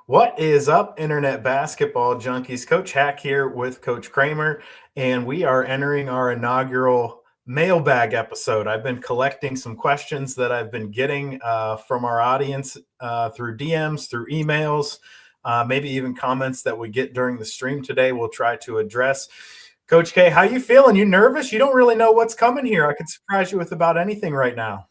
What is up, Internet Basketball Junkies? Coach Hack here with Coach Kramer, and we are entering our inaugural mailbag episode. I've been collecting some questions that I've been getting from our audience through DMs, through emails, maybe even comments that we get during the stream today. We'll try to address. Coach K, how you feeling? You nervous? You don't really know what's coming here. I could surprise you with about anything right now.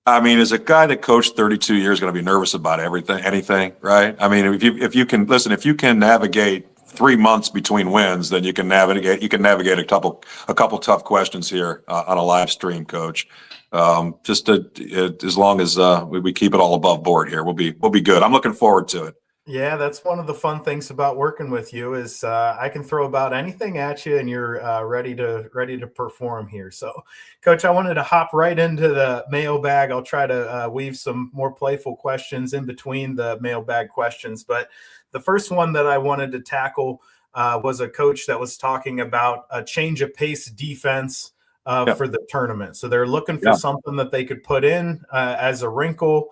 I mean, as a guy that coached 32 years, going to be nervous about everything, anything, right? I mean, if you can listen, if you can navigate 3 months between wins, then you can navigate a couple tough questions here on a live stream, Coach. As long as we keep it all above board here, we'll be good. I'm looking forward to it. Yeah, that's one of the fun things about working with you is I can throw about anything at you, and you're ready to perform here. So, Coach, I wanted to hop right into the mailbag. I'll try to weave some more playful questions in between the mailbag questions, but the first one that I wanted to tackle was a coach that was talking about a change of pace defense for the tournament. So they're looking for something that they could put in as a wrinkle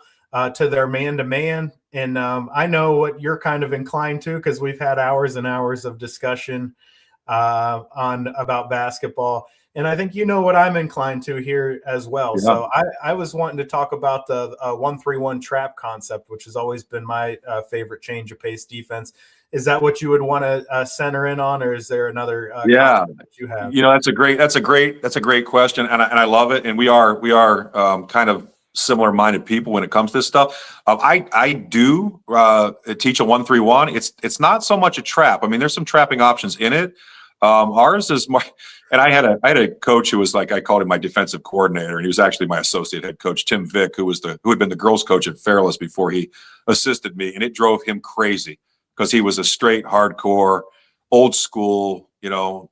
to their man-to-man. And I know what you're kind of inclined to because we've had hours and hours of discussion about basketball. And I think you know what I'm inclined to here as well. Yeah. So I was wanting to talk about the 1-3-1 trap concept, which has always been my favorite change of pace defense. Is that what you would want to center in on, or is there another concept that you have? You know, that's a great question, and I love it. And we are kind of similar-minded people when it comes to this stuff. I do teach a 1-3-1. It's not so much a trap. I mean, there's some trapping options in it. Ours is more. And I had a coach who was like, I called him my defensive coordinator, and he was actually my associate head coach, Tim Vick, who had been the girls' coach at Fairless before he assisted me, and it drove him crazy because he was a straight, hardcore, old school,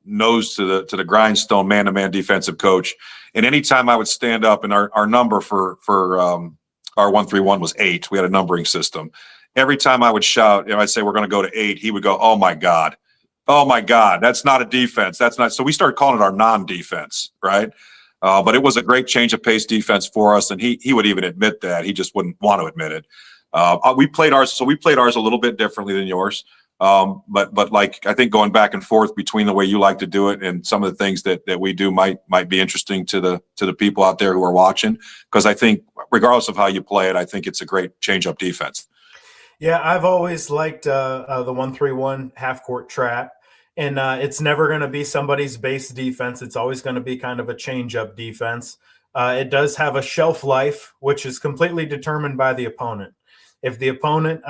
nose to the grindstone, man-to-man defensive coach. And anytime I would stand up, and our number for our 1-3-1 was 8. We had a numbering system. Every time I would shout, I'd say we're going to go to 8, he would go, "Oh my God, that's not a defense. That's not." So we started calling it our non-defense, right? But it was a great change of pace defense for us, and he would even admit that. He just wouldn't want to admit it. We played ours a little bit differently than yours. But like, I think going back and forth between the way you like to do it and some of the things that we do might be interesting to the people out there who are watching, because I think regardless of how you play it, I think it's a great change up defense. Yeah, I've always liked the 1-3-1 half court trap, and it's never going to be somebody's base defense. It's always going to be kind of a change up defense. It does have a shelf life, which is completely determined by the opponent. If the opponent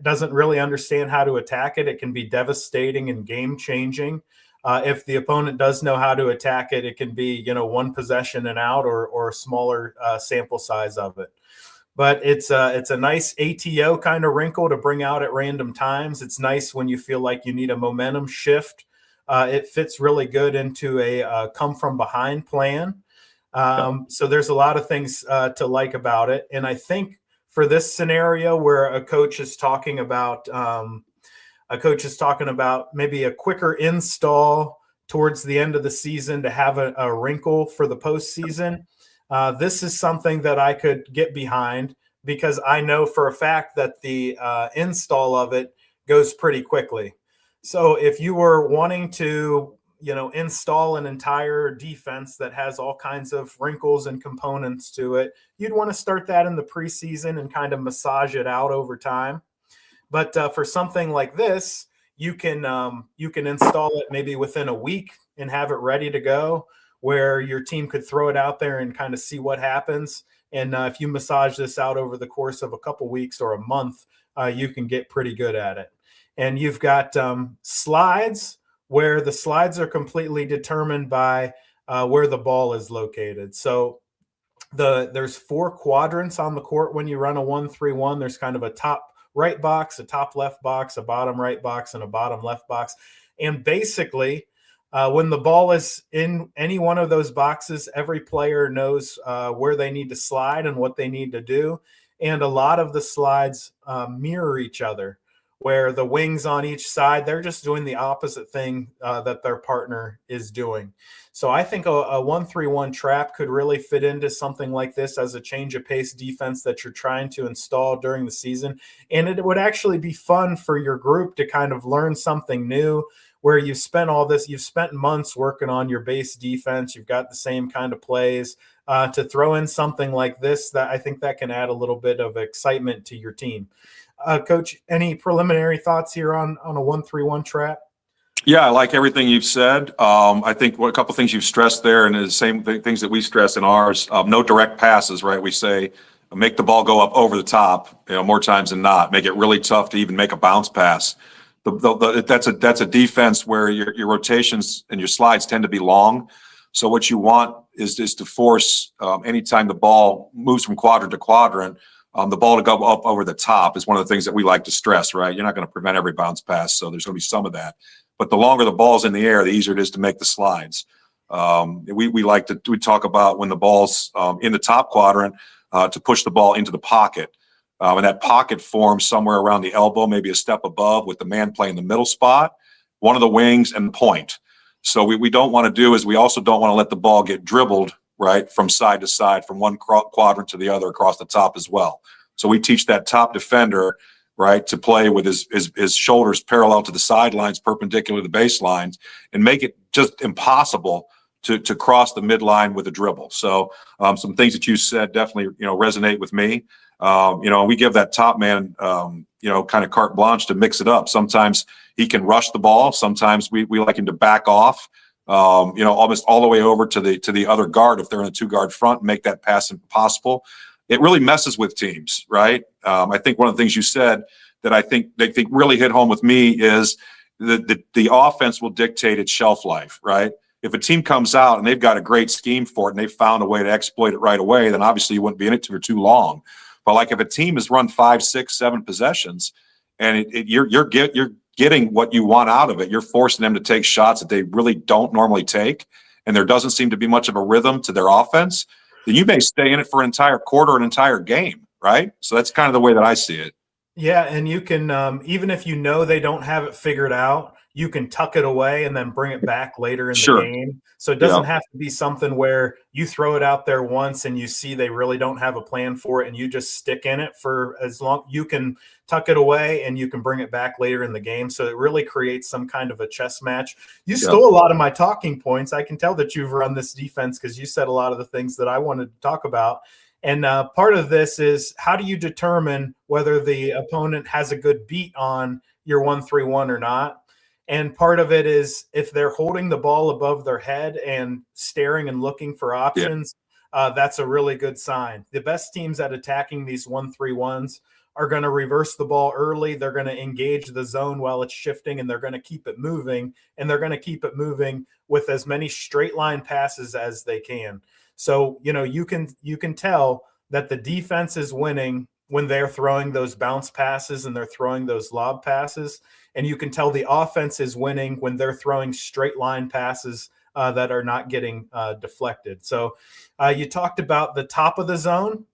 doesn't really understand how to attack it, it can be devastating and game-changing. If the opponent does know how to attack it, it can be, one possession and out, or a smaller sample size of it. But it's a nice ATO kind of wrinkle to bring out at random times. It's nice when you feel like you need a momentum shift. It fits really good into a come-from-behind plan. So there's a lot of things to like about it. And I think for this scenario where a coach is talking about maybe a quicker install towards the end of the season to have a wrinkle for the postseason, this is something that I could get behind, because I know for a fact that the install of it goes pretty quickly. So if you were wanting to install an entire defense that has all kinds of wrinkles and components to it, you'd want to start that in the preseason and kind of massage it out over time. But for something like this, you can install it maybe within a week and have it ready to go, where your team could throw it out there and kind of see what happens. And if you massage this out over the course of a couple weeks or a month, you can get pretty good at it. And you've got slides, where the slides are completely determined by where the ball is located. So there's 4 quadrants on the court when you run a 1-3-1. There's kind of a top right box, a top left box, a bottom right box, and a bottom left box. And basically, when the ball is in any one of those boxes, every player knows where they need to slide and what they need to do. And a lot of the slides mirror each other, where the wings on each side, they're just doing the opposite thing that their partner is doing. So I think a 1-3-1 trap could really fit into something like this as a change of pace defense that you're trying to install during the season. And it would actually be fun for your group to kind of learn something new, where you've spent months working on your base defense. You've got the same kind of plays. To throw in something like this, that I think that can add a little bit of excitement to your team. Coach, any preliminary thoughts here on a 1-3-1 trap? Yeah, I like everything you've said. I think a couple things you've stressed there, and the same things that we stress in ours. No direct passes, right? We say make the ball go up over the top, more times than not. Make it really tough to even make a bounce pass. That's a defense where your rotations and your slides tend to be long. So what you want is to force anytime the ball moves from quadrant to quadrant, the ball to go up over the top is one of the things that we like to stress, right? You're not going to prevent every bounce pass, so there's going to be some of that. But the longer the ball's in the air, the easier it is to make the slides. We talk about when the ball's in the top quadrant to push the ball into the pocket. And that pocket forms somewhere around the elbow, maybe a step above, with the man playing the middle spot, one of the wings, and the point. So we don't want to do is we also don't want to let the ball get dribbled, right, from side to side, from one quadrant to the other across the top as well. So we teach that top defender, right, to play with his shoulders parallel to the sidelines, perpendicular to the baselines, and make it just impossible to cross the midline with a dribble. So some things that you said definitely resonate with me. We give that top man kind of carte blanche to mix it up. Sometimes he can rush the ball. Sometimes we like him to back off. Almost all the way over to the other guard if they're in a 2-guard front, and make that pass impossible. It really messes with teams, right? I think one of the things you said that I think they think really hit home with me is the offense will dictate its shelf life, right? If a team comes out and they've got a great scheme for it and they've found a way to exploit it right away, then obviously you wouldn't be in it for too long. But like if a team has run 5, 6, 7 possessions and you're getting what you want out of it, you're forcing them to take shots that they really don't normally take, and there doesn't seem to be much of a rhythm to their offense, then you may stay in it for an entire quarter, an entire game, right? So that's kind of the way that I see it. Yeah, and you can, even if they don't have it figured out, you can tuck it away and then bring it back later in the Sure. game. So it doesn't have to be something where you throw it out there once and you see they really don't have a plan for it and you just stick in it for as long. You can tuck it away and you can bring it back later in the game. So it really creates some kind of a chess match. You stole a lot of my talking points. I can tell that you've run this defense because you said a lot of the things that I wanted to talk about. And part of this is, how do you determine whether the opponent has a good beat on your 1-3-1 or not? And part of it is, if they're holding the ball above their head and staring and looking for options, that's a really good sign. The best teams at attacking these 1-3-1s are going to reverse the ball early. They're going to engage the zone while it's shifting, and they're going to keep it moving. And they're going to keep it moving with as many straight line passes as they can. So, you can tell that the defense is winning when they're throwing those bounce passes and they're throwing those lob passes. And you can tell the offense is winning when they're throwing straight line passes that are not getting deflected. So you talked about the top of the zone,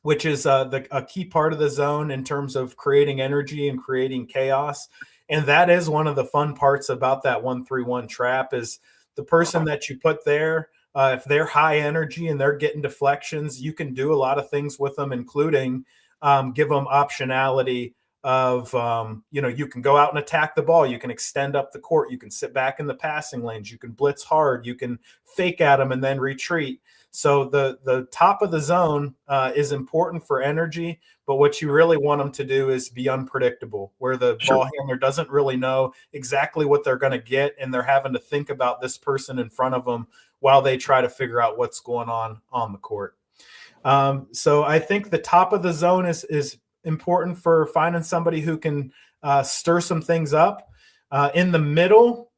which is a key part of the zone in terms of creating energy and creating chaos. And that is one of the fun parts about that 1-3-1 trap, is the person that you put there. If they're high energy and they're getting deflections, you can do a lot of things with them, including give them optionality of, you can go out and attack the ball. You can extend up the court. You can sit back in the passing lanes. You can blitz hard. You can fake at them and then retreat. So the top of the zone is important for energy, but what you really want them to do is be unpredictable, where the ball handler doesn't really know exactly what they're going to get, and they're having to think about this person in front of them while they try to figure out what's going on the court. So I think the top of the zone is important for finding somebody who can stir some things up. In the middle,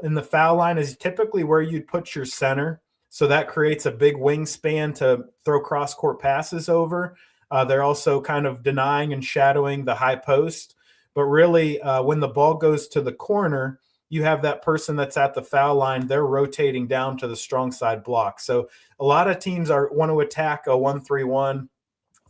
in the foul line, is typically where you'd put your center. So that creates a big wingspan to throw cross-court passes over. They're also kind of denying and shadowing the high post. But really, when the ball goes to the corner, you have that person that's at the foul line. They're rotating down to the strong side block. So a lot of teams want to attack a 1-3-1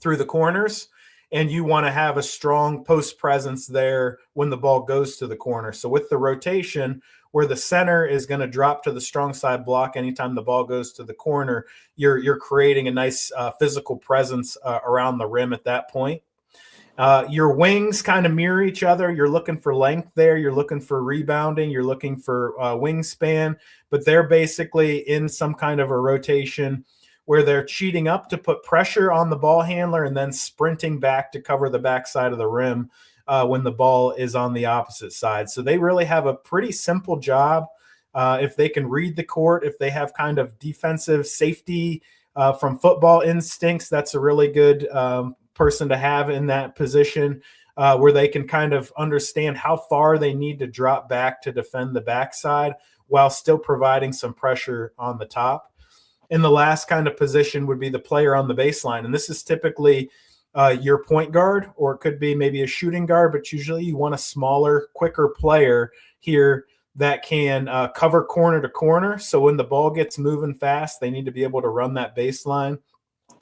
through the corners. and you want to have a strong post presence there when the ball goes to the corner. So with the rotation, where the center is going to drop to the strong side block anytime the ball goes to the corner, you're creating a nice physical presence around the rim at that point. Your wings kind of mirror each other. You're looking for length there. You're looking for rebounding. You're looking for wingspan, but they're basically in some kind of a rotation where they're cheating up to put pressure on the ball handler and then sprinting back to cover the backside of the rim when the ball is on the opposite side. So they really have a pretty simple job. If they can read the court, if they have kind of defensive safety from football instincts, that's a really good person to have in that position where they can kind of understand how far they need to drop back to defend the backside while still providing some pressure on the top. And the last kind of position would be the player on the baseline. And this is typically your point guard, or it could be maybe a shooting guard, but usually you want a smaller, quicker player here that can cover corner to corner. So when the ball gets moving fast, they need to be able to run that baseline.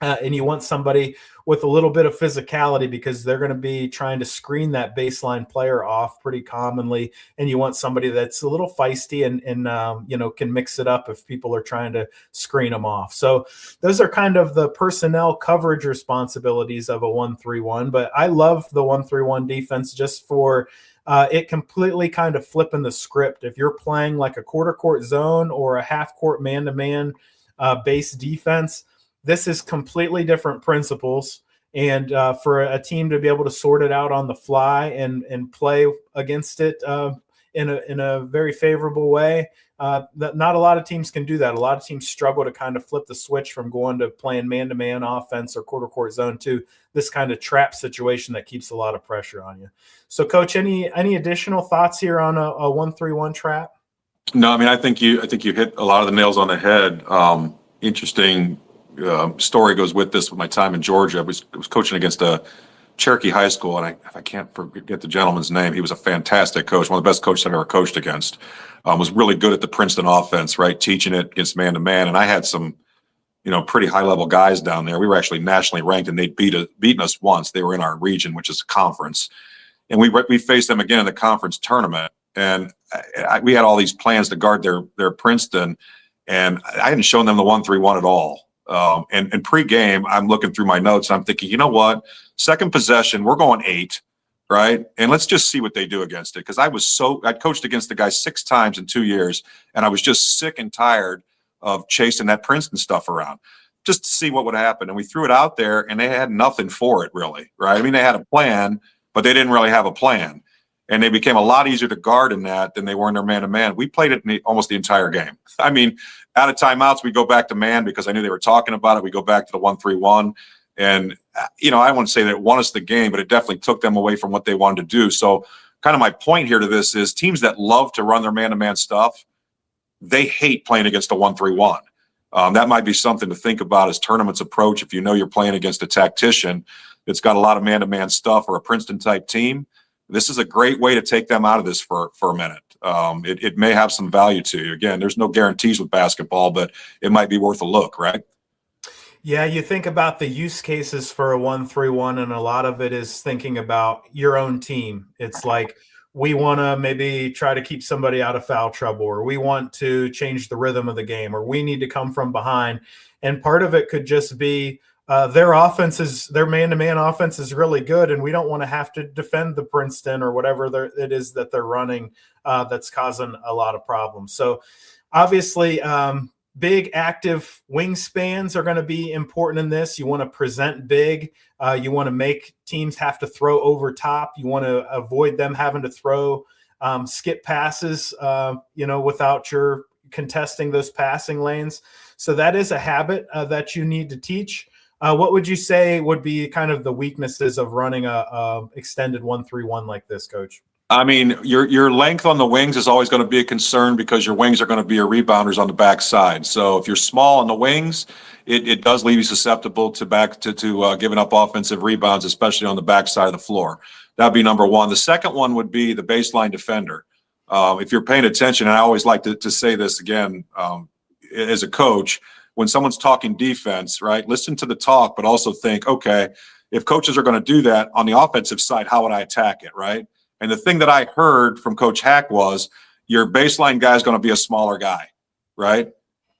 And you want somebody with a little bit of physicality because they're going to be trying to screen that baseline player off pretty commonly. And you want somebody that's a little feisty and can mix it up if people are trying to screen them off. So those are kind of the personnel coverage responsibilities of a 1-3-1. But I love the 1-3-1 defense just for it completely kind of flipping the script. If you're playing like a quarter court zone or a half court man-to-man base defense, this is completely different principles. And for a team to be able to sort it out on the fly and play against it in a very favorable way, that not a lot of teams can do that. A lot of teams struggle to kind of flip the switch from going to playing man-to-man offense or quarter court zone to this kind of trap situation that keeps a lot of pressure on you. So, Coach, any additional thoughts here on a 1-3-1 trap? No, I mean, I think you hit a lot of the nails on the head. Interesting story goes with this. With my time in Georgia, I was coaching against a Cherokee High School, and I can't forget the gentleman's name. He was a fantastic coach, one of the best coaches I've ever coached against. Was really good at the Princeton offense, right, teaching it against man-to-man. And I had some, pretty high-level guys down there. We were actually nationally ranked, and they'd beaten us once. They were in our region, which is a conference. And we faced them again in the conference tournament. And we had all these plans to guard their Princeton, and I hadn't shown them the 1-3-1 at all. And pre-game, I'm looking through my notes, and I'm thinking, you know what? Second possession, we're going 8, right? And let's just see what they do against it. Because I'd coached against the guy 6 times in 2 years, and I was just sick and tired of chasing that Princeton stuff around just to see what would happen. And we threw it out there, and they had nothing for it, really, right? I mean, they had a plan, but they didn't really have a plan. And they became a lot easier to guard in that than they were in their man-to-man. We played it almost the entire game. I mean, out of timeouts, we go back to man because I knew they were talking about it. We go back to the 1-3-1. And, I wouldn't say that it won us the game, but it definitely took them away from what they wanted to do. So kind of my point here to this is teams that love to run their man-to-man stuff, they hate playing against a 1-3-1. That might be something to think about as tournaments approach. If you know you're playing against a tactician that's got a lot of man-to-man stuff or a Princeton-type team, this is a great way to take them out of this for a minute. It may have some value to you. Again, there's no guarantees with basketball, but it might be worth a look, right? Yeah, you think about the use cases for a 1-3-1, and a lot of it is thinking about your own team. It's like we want to maybe try to keep somebody out of foul trouble, or we want to change the rhythm of the game, or we need to come from behind. And part of it could just be their man-to-man offense is really good, and we don't want to have to defend the Princeton or whatever it is that they're running that's causing a lot of problems. So obviously big active wingspans are going to be important in this. You want to present big. You want to make teams have to throw over top. You want to avoid them having to throw skip passes, without your contesting those passing lanes. So that is a habit that you need to teach. What would you say would be kind of the weaknesses of running a extended 1-3-1 like this, Coach? I mean, your length on the wings is always going to be a concern because your wings are going to be your rebounders on the backside. So if you're small on the wings, it does leave you susceptible to giving up offensive rebounds, especially on the backside of the floor. That'd be number one. The second one would be the baseline defender. If you're paying attention, and I always like to say this again as a coach, when someone's talking defense, right, listen to the talk, but also think, okay, if coaches are going to do that on the offensive side, how would I attack it, right? And the thing that I heard from Coach Hack was your baseline guy is going to be a smaller guy, right?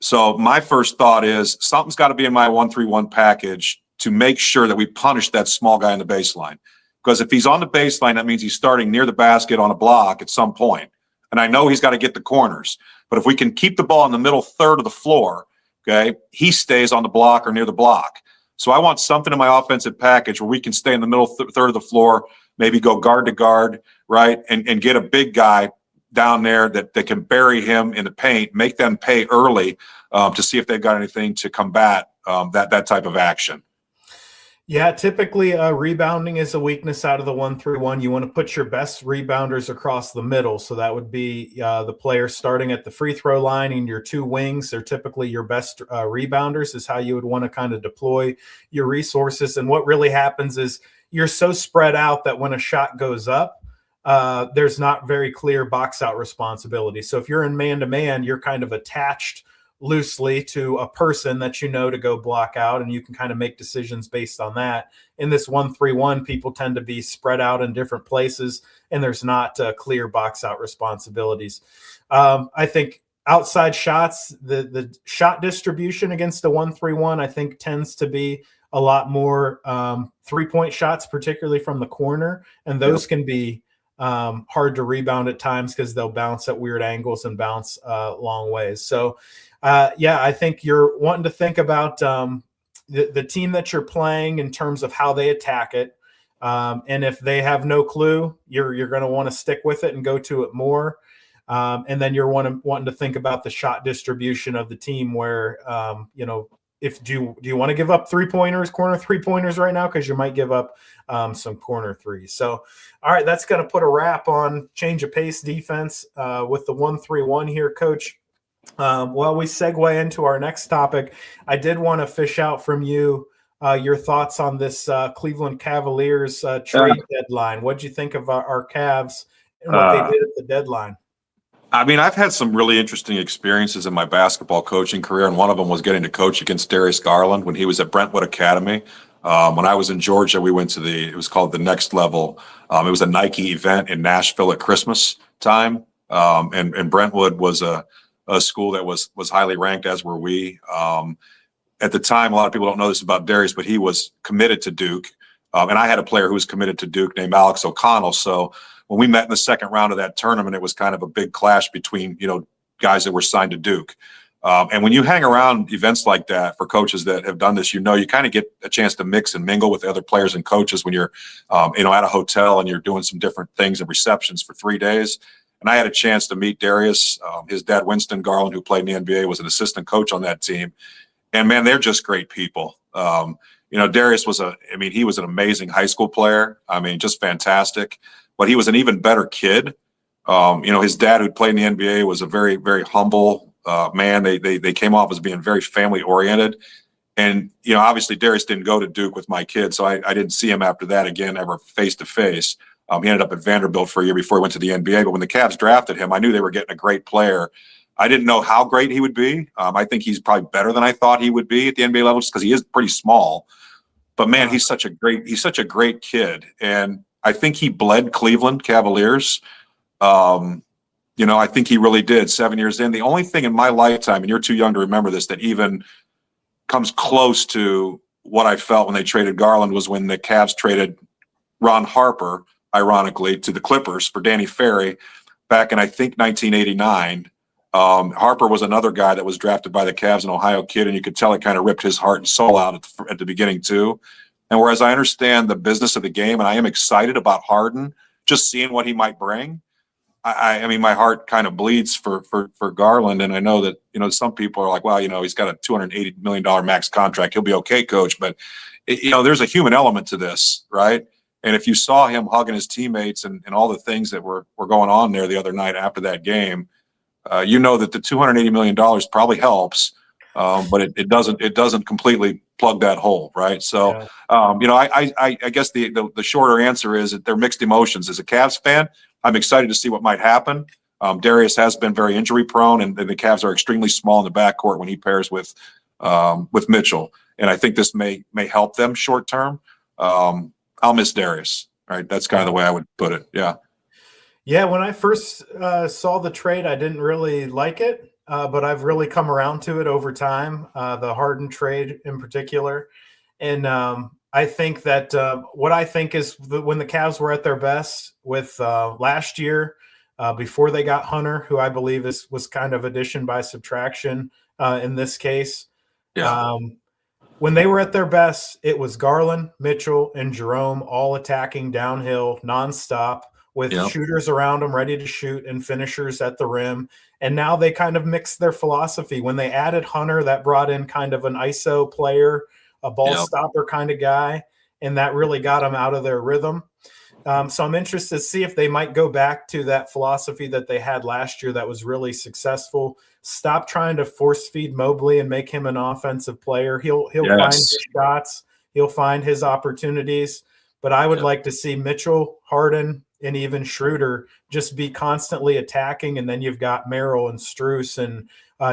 So my first thought is something's got to be in my 1-3-1 package to make sure that we punish that small guy in the baseline. Because if he's on the baseline, that means he's starting near the basket on a block at some point. And I know he's got to get the corners. But if we can keep the ball in the middle third of the floor, okay, he stays on the block or near the block. So I want something in my offensive package where we can stay in the middle third of the floor, maybe go guard to guard, right, and get a big guy down there that can bury him in the paint, make them pay early to see if they've got anything to combat that type of action. Yeah, typically rebounding is a weakness out of the 1-3-1. You want to put your best rebounders across the middle. So that would be the player starting at the free throw line, and your two wings are typically your best rebounders is how you would want to kind of deploy your resources. And what really happens is you're so spread out that when a shot goes up, there's not very clear box out responsibility. So if you're in man-to-man, you're kind of attached loosely to a person that you know to go block out, and you can kind of make decisions based on that. In this 1-3-1, people tend to be spread out in different places, and there's not clear box out responsibilities. I think outside shots, the shot distribution against a 1-3-1, I think tends to be a lot more 3-point shots, particularly from the corner, and those can be hard to rebound at times because they'll bounce at weird angles and bounce long ways. So I think you're wanting to think about the team that you're playing in terms of how they attack it. And if they have no clue, you're going to want to stick with it and go to it more. And then you're wanting to think about the shot distribution of the team where, do you want to give up corner 3-pointers right now? Because you might give up some corner threes. So, all right, that's going to put a wrap on change of pace defense with the 1-3-1 here, Coach. While we segue into our next topic, I did want to fish out from you your thoughts on this Cleveland Cavaliers trade deadline. What did you think of our Cavs and what they did at the deadline? I mean, I've had some really interesting experiences in my basketball coaching career, and one of them was getting to coach against Darius Garland when he was at Brentwood Academy. When I was in Georgia, we went to it was called the Next Level. It was a Nike event in Nashville at Christmas time, and Brentwood was a school that was highly ranked, as were we. At the time, a lot of people don't know this about Darius, but he was committed to Duke. And I had a player who was committed to Duke named Alex O'Connell. So when we met in the second round of that tournament, it was kind of a big clash between, guys that were signed to Duke. And when you hang around events like that for coaches that have done this, you kind of get a chance to mix and mingle with the other players and coaches when you're, at a hotel and you're doing some different things and receptions for 3 days. And I had a chance to meet Darius. His dad, Winston Garland, who played in the NBA, was an assistant coach on that team. And, man, they're just great people. Darius he was an amazing high school player. I mean, just fantastic. But he was an even better kid. His dad, who played in the NBA, was a very, very humble man. They came off as being very family-oriented. And, obviously Darius didn't go to Duke with my kid, so I didn't see him after that again, ever face-to-face. He ended up at Vanderbilt for a year before he went to the NBA. But when the Cavs drafted him, I knew they were getting a great player. I didn't know how great he would be. I think he's probably better than I thought he would be at the NBA level, just because he is pretty small. But, man, he's such a great kid. And I think he bled Cleveland Cavaliers. I think he really did 7 years in. The only thing in my lifetime, and you're too young to remember this, that even comes close to what I felt when they traded Garland was when the Cavs traded Ron Harper, ironically, to the Clippers for Danny Ferry back in, I think, 1989. Harper was another guy that was drafted by the Cavs, an Ohio kid, and you could tell it kind of ripped his heart and soul out at the beginning too. And whereas I understand the business of the game, and I am excited about Harden, just seeing what he might bring, I mean, my heart kind of bleeds for Garland. And I know that, some people are like, well, he's got a $280 million max contract. He'll be okay, coach. But, there's a human element to this, right? And if you saw him hugging his teammates and all the things that were going on there the other night after that game, that the $280 million probably helps, but it doesn't completely plug that hole, right? So, I guess the shorter answer is that they're mixed emotions. As a Cavs fan, I'm excited to see what might happen. Darius has been very injury prone, and the Cavs are extremely small in the backcourt when he pairs with Mitchell. And I think this may help them short term. I'll miss Darius. Right, that's kind of the way I would put it. Yeah. Yeah, when I first saw the trade, I didn't really like it, but I've really come around to it over time, the Harden trade in particular. And I think that what I think is when the Cavs were at their best with last year, before they got Hunter, who I believe was kind of addition by subtraction in this case. Yeah. When they were at their best, it was Garland, Mitchell, and Jerome all attacking downhill nonstop with Yep. shooters around them ready to shoot and finishers at the rim. And now they kind of mixed their philosophy. When they added Hunter, that brought in kind of an ISO player, a ball Yep. stopper kind of guy, and that really got them out of their rhythm. So I'm interested to see if they might go back to that philosophy that they had last year that was really successful. Stop trying to force feed Mobley and make him an offensive player. He'll find his shots. He'll find his opportunities. But I would like to see Mitchell, Harden, and even Schroeder just be constantly attacking. And then you've got Merrill and Strus and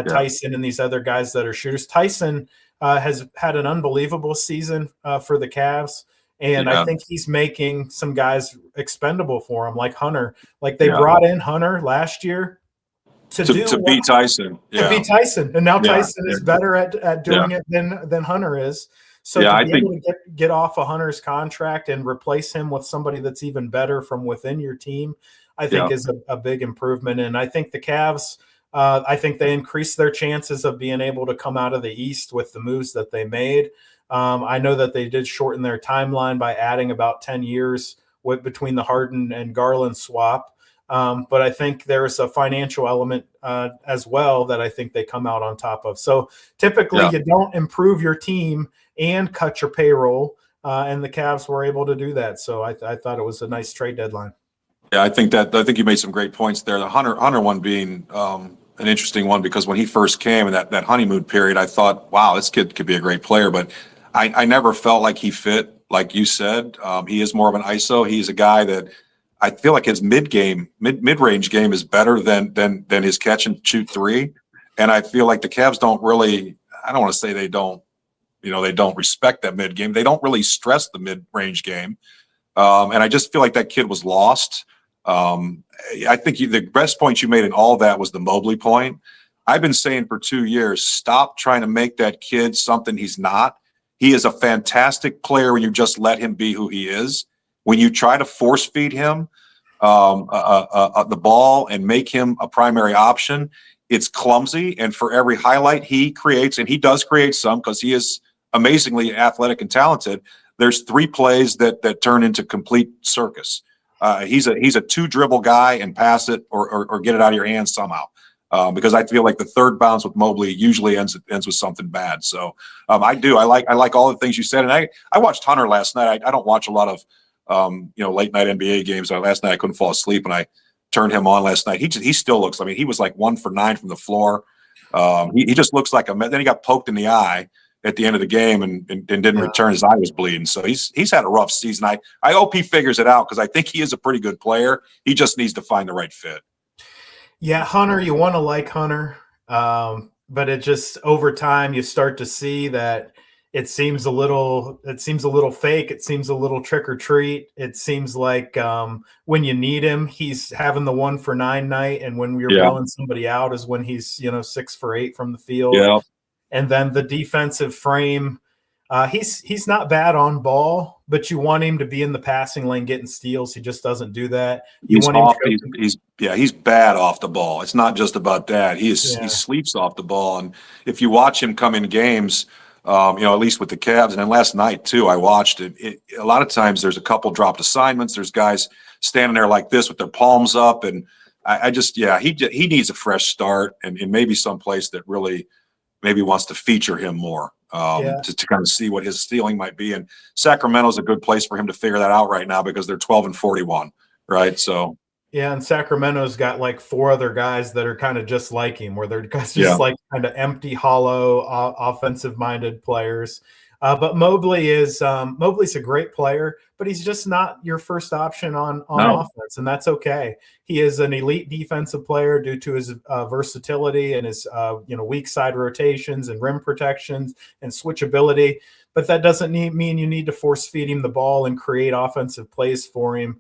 Tyson and these other guys that are shooters. Tyson has had an unbelievable season for the Cavs. And I think he's making some guys expendable for him, like Hunter. Like they brought in Hunter last year to beat Tyson. To beat Tyson. And now Tyson is better at doing it than Hunter is. So to be able to get off of Hunter's contract and replace him with somebody that's even better from within your team, I think is a big improvement. And I think the Cavs, I think they increased their chances of being able to come out of the East with the moves that they made. I know that they did shorten their timeline by adding about 10 years between the Harden and Garland swap. But I think there's a financial element as well that I think they come out on top of. So typically you don't improve your team and cut your payroll, and the Cavs were able to do that. So I thought it was a nice trade deadline. Yeah, I think you made some great points there. The Hunter one being an interesting one because when he first came in that honeymoon period, I thought, wow, this kid could be a great player. But I never felt like he fit, like you said. He is more of an ISO. He's a guy that I feel like his mid-range game is better than his catch and shoot three. And I feel like the Cavs don't really, I don't want to say they don't respect that mid game. They don't really stress the mid-range game. And I just feel like that kid was lost. I think the best point you made in all that was the Mobley point. I've been saying for 2 years, stop trying to make that kid something he's not. He is a fantastic player when you just let him be who he is. When you try to force feed him the ball and make him a primary option, it's clumsy. And for every highlight he creates, and he does create some because he is amazingly athletic and talented, there's 3 plays that turn into complete circus. He's a 2 dribble guy and pass it or get it out of your hands somehow. Because I feel like the third bounce with Mobley usually ends with something bad. So I like all the things you said. And I watched Hunter last night. I don't watch a lot of late night NBA games. Last night I couldn't fall asleep and I turned him on last night. He still looks, he was like 1 for 9 from the floor. He just looks like then he got poked in the eye at the end of the game and didn't return. His eye was bleeding. So he's had a rough season. I hope he figures it out because I think he is a pretty good player. He just needs to find the right fit. Yeah, Hunter, you want to like Hunter, but it just over time you start to see that it seems a little fake. It seems a little trick or treat. It seems like when you need him, he's having the 1 for 9 night, and when you're blowing somebody out is when he's 6 for 8 from the field. Yeah. And then the defensive frame, he's not bad on ball, but you want him to be in the passing lane getting steals. He just doesn't do that. He's bad off the ball. It's not just about that. He sleeps off the ball. And if you watch him come in games, at least with the Cavs, and then last night too, I watched it. A lot of times there's a couple dropped assignments. There's guys standing there like this with their palms up. And he needs a fresh start and maybe someplace that really maybe wants to feature him more. To kind of see what his ceiling might be. And Sacramento's a good place for him to figure that out right now because they're 12-41, right? So yeah, and Sacramento's got like 4 other guys that are kind of just like him, where they're just like kind of empty, hollow, offensive-minded players. But Mobley's a great player, but he's just not your first option on offense, and that's okay. He is an elite defensive player due to his versatility and his weak side rotations and rim protections and switchability. but that doesn't mean you need to force feed him the ball and create offensive plays for him.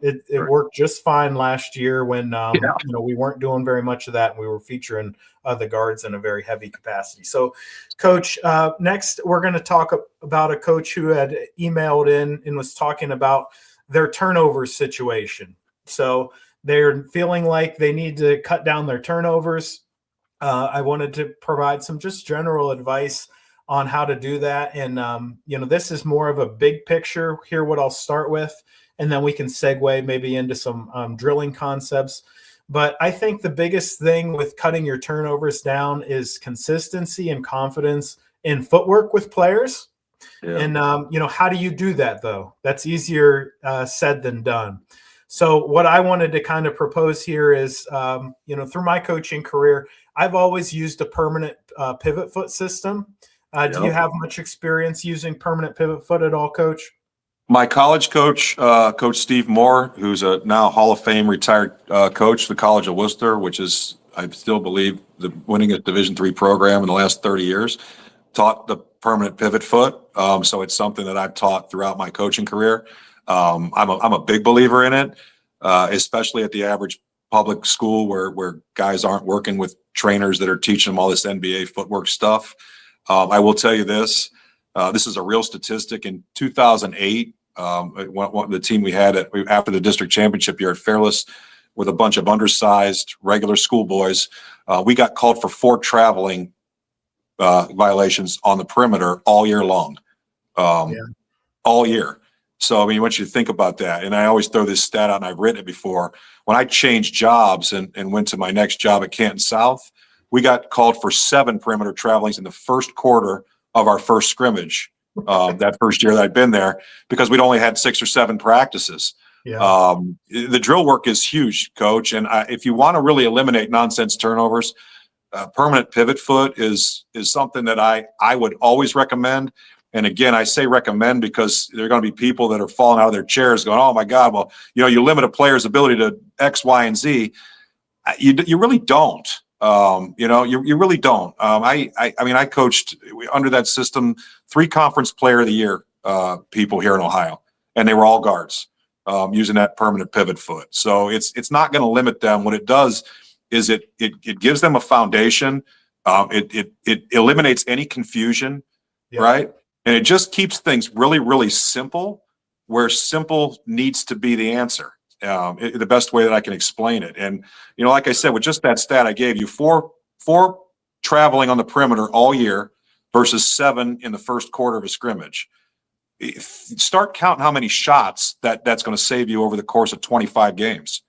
It worked just fine last year when we weren't doing very much of that, and we were featuring the guards in a very heavy capacity. So, Coach, next we're going to talk about a coach who had emailed in and was talking about their turnover situation. So they're feeling like they need to cut down their turnovers. I wanted to provide some just general advice on how to do that. And, this is more of a big picture here, what I'll start with, and then we can segue maybe into some drilling concepts. But I think the biggest thing with cutting your turnovers down is consistency and confidence in footwork with players. Yeah. And, how do you do that, though? That's easier said than done. So what I wanted to kind of propose here is, through my coaching career, I've always used a permanent pivot foot system. Do you have much experience using permanent pivot foot at all, Coach? My college coach, Coach Steve Moore, who's a now Hall of Fame retired coach, the College of Worcester, which is, I still believe, the winningest Division III program in the last 30 years, taught the permanent pivot foot. So it's something that I've taught throughout my coaching career. I'm a big believer in it, especially at the average public school where guys aren't working with trainers that are teaching them all this NBA footwork stuff. I will tell you this. This is a real statistic. In 2008, the team we had after the district championship year at Fairless with a bunch of undersized regular schoolboys, we got called for 4 traveling violations on the perimeter all year long, all year. So, I mean, I want you to think about that. And I always throw this stat out, and I've written it before. When I changed jobs and went to my next job at Canton South, we got called for 7 perimeter travelings in the first quarter of our first scrimmage that first year that I'd been there, because we'd only had 6 or 7 practices. Yeah. The drill work is huge, Coach. And if you want to really eliminate nonsense turnovers, permanent pivot foot is something that I would always recommend. And again, I say recommend because there are going to be people that are falling out of their chairs going, oh my God, well, you limit a player's ability to X, Y, and Z. You really don't. You really don't. I coached under that system 3 conference player of the year people here in Ohio, and they were all guards using that permanent pivot foot. So it's not going to limit them. What it does is it gives them a foundation. It eliminates any confusion, right? And it just keeps things really, really simple, where simple needs to be the answer. The best way that I can explain it. And, like I said, with just that stat I gave you, 4 traveling on the perimeter all year versus 7 in the first quarter of a scrimmage. Start counting how many shots that's going to save you over the course of 25 games,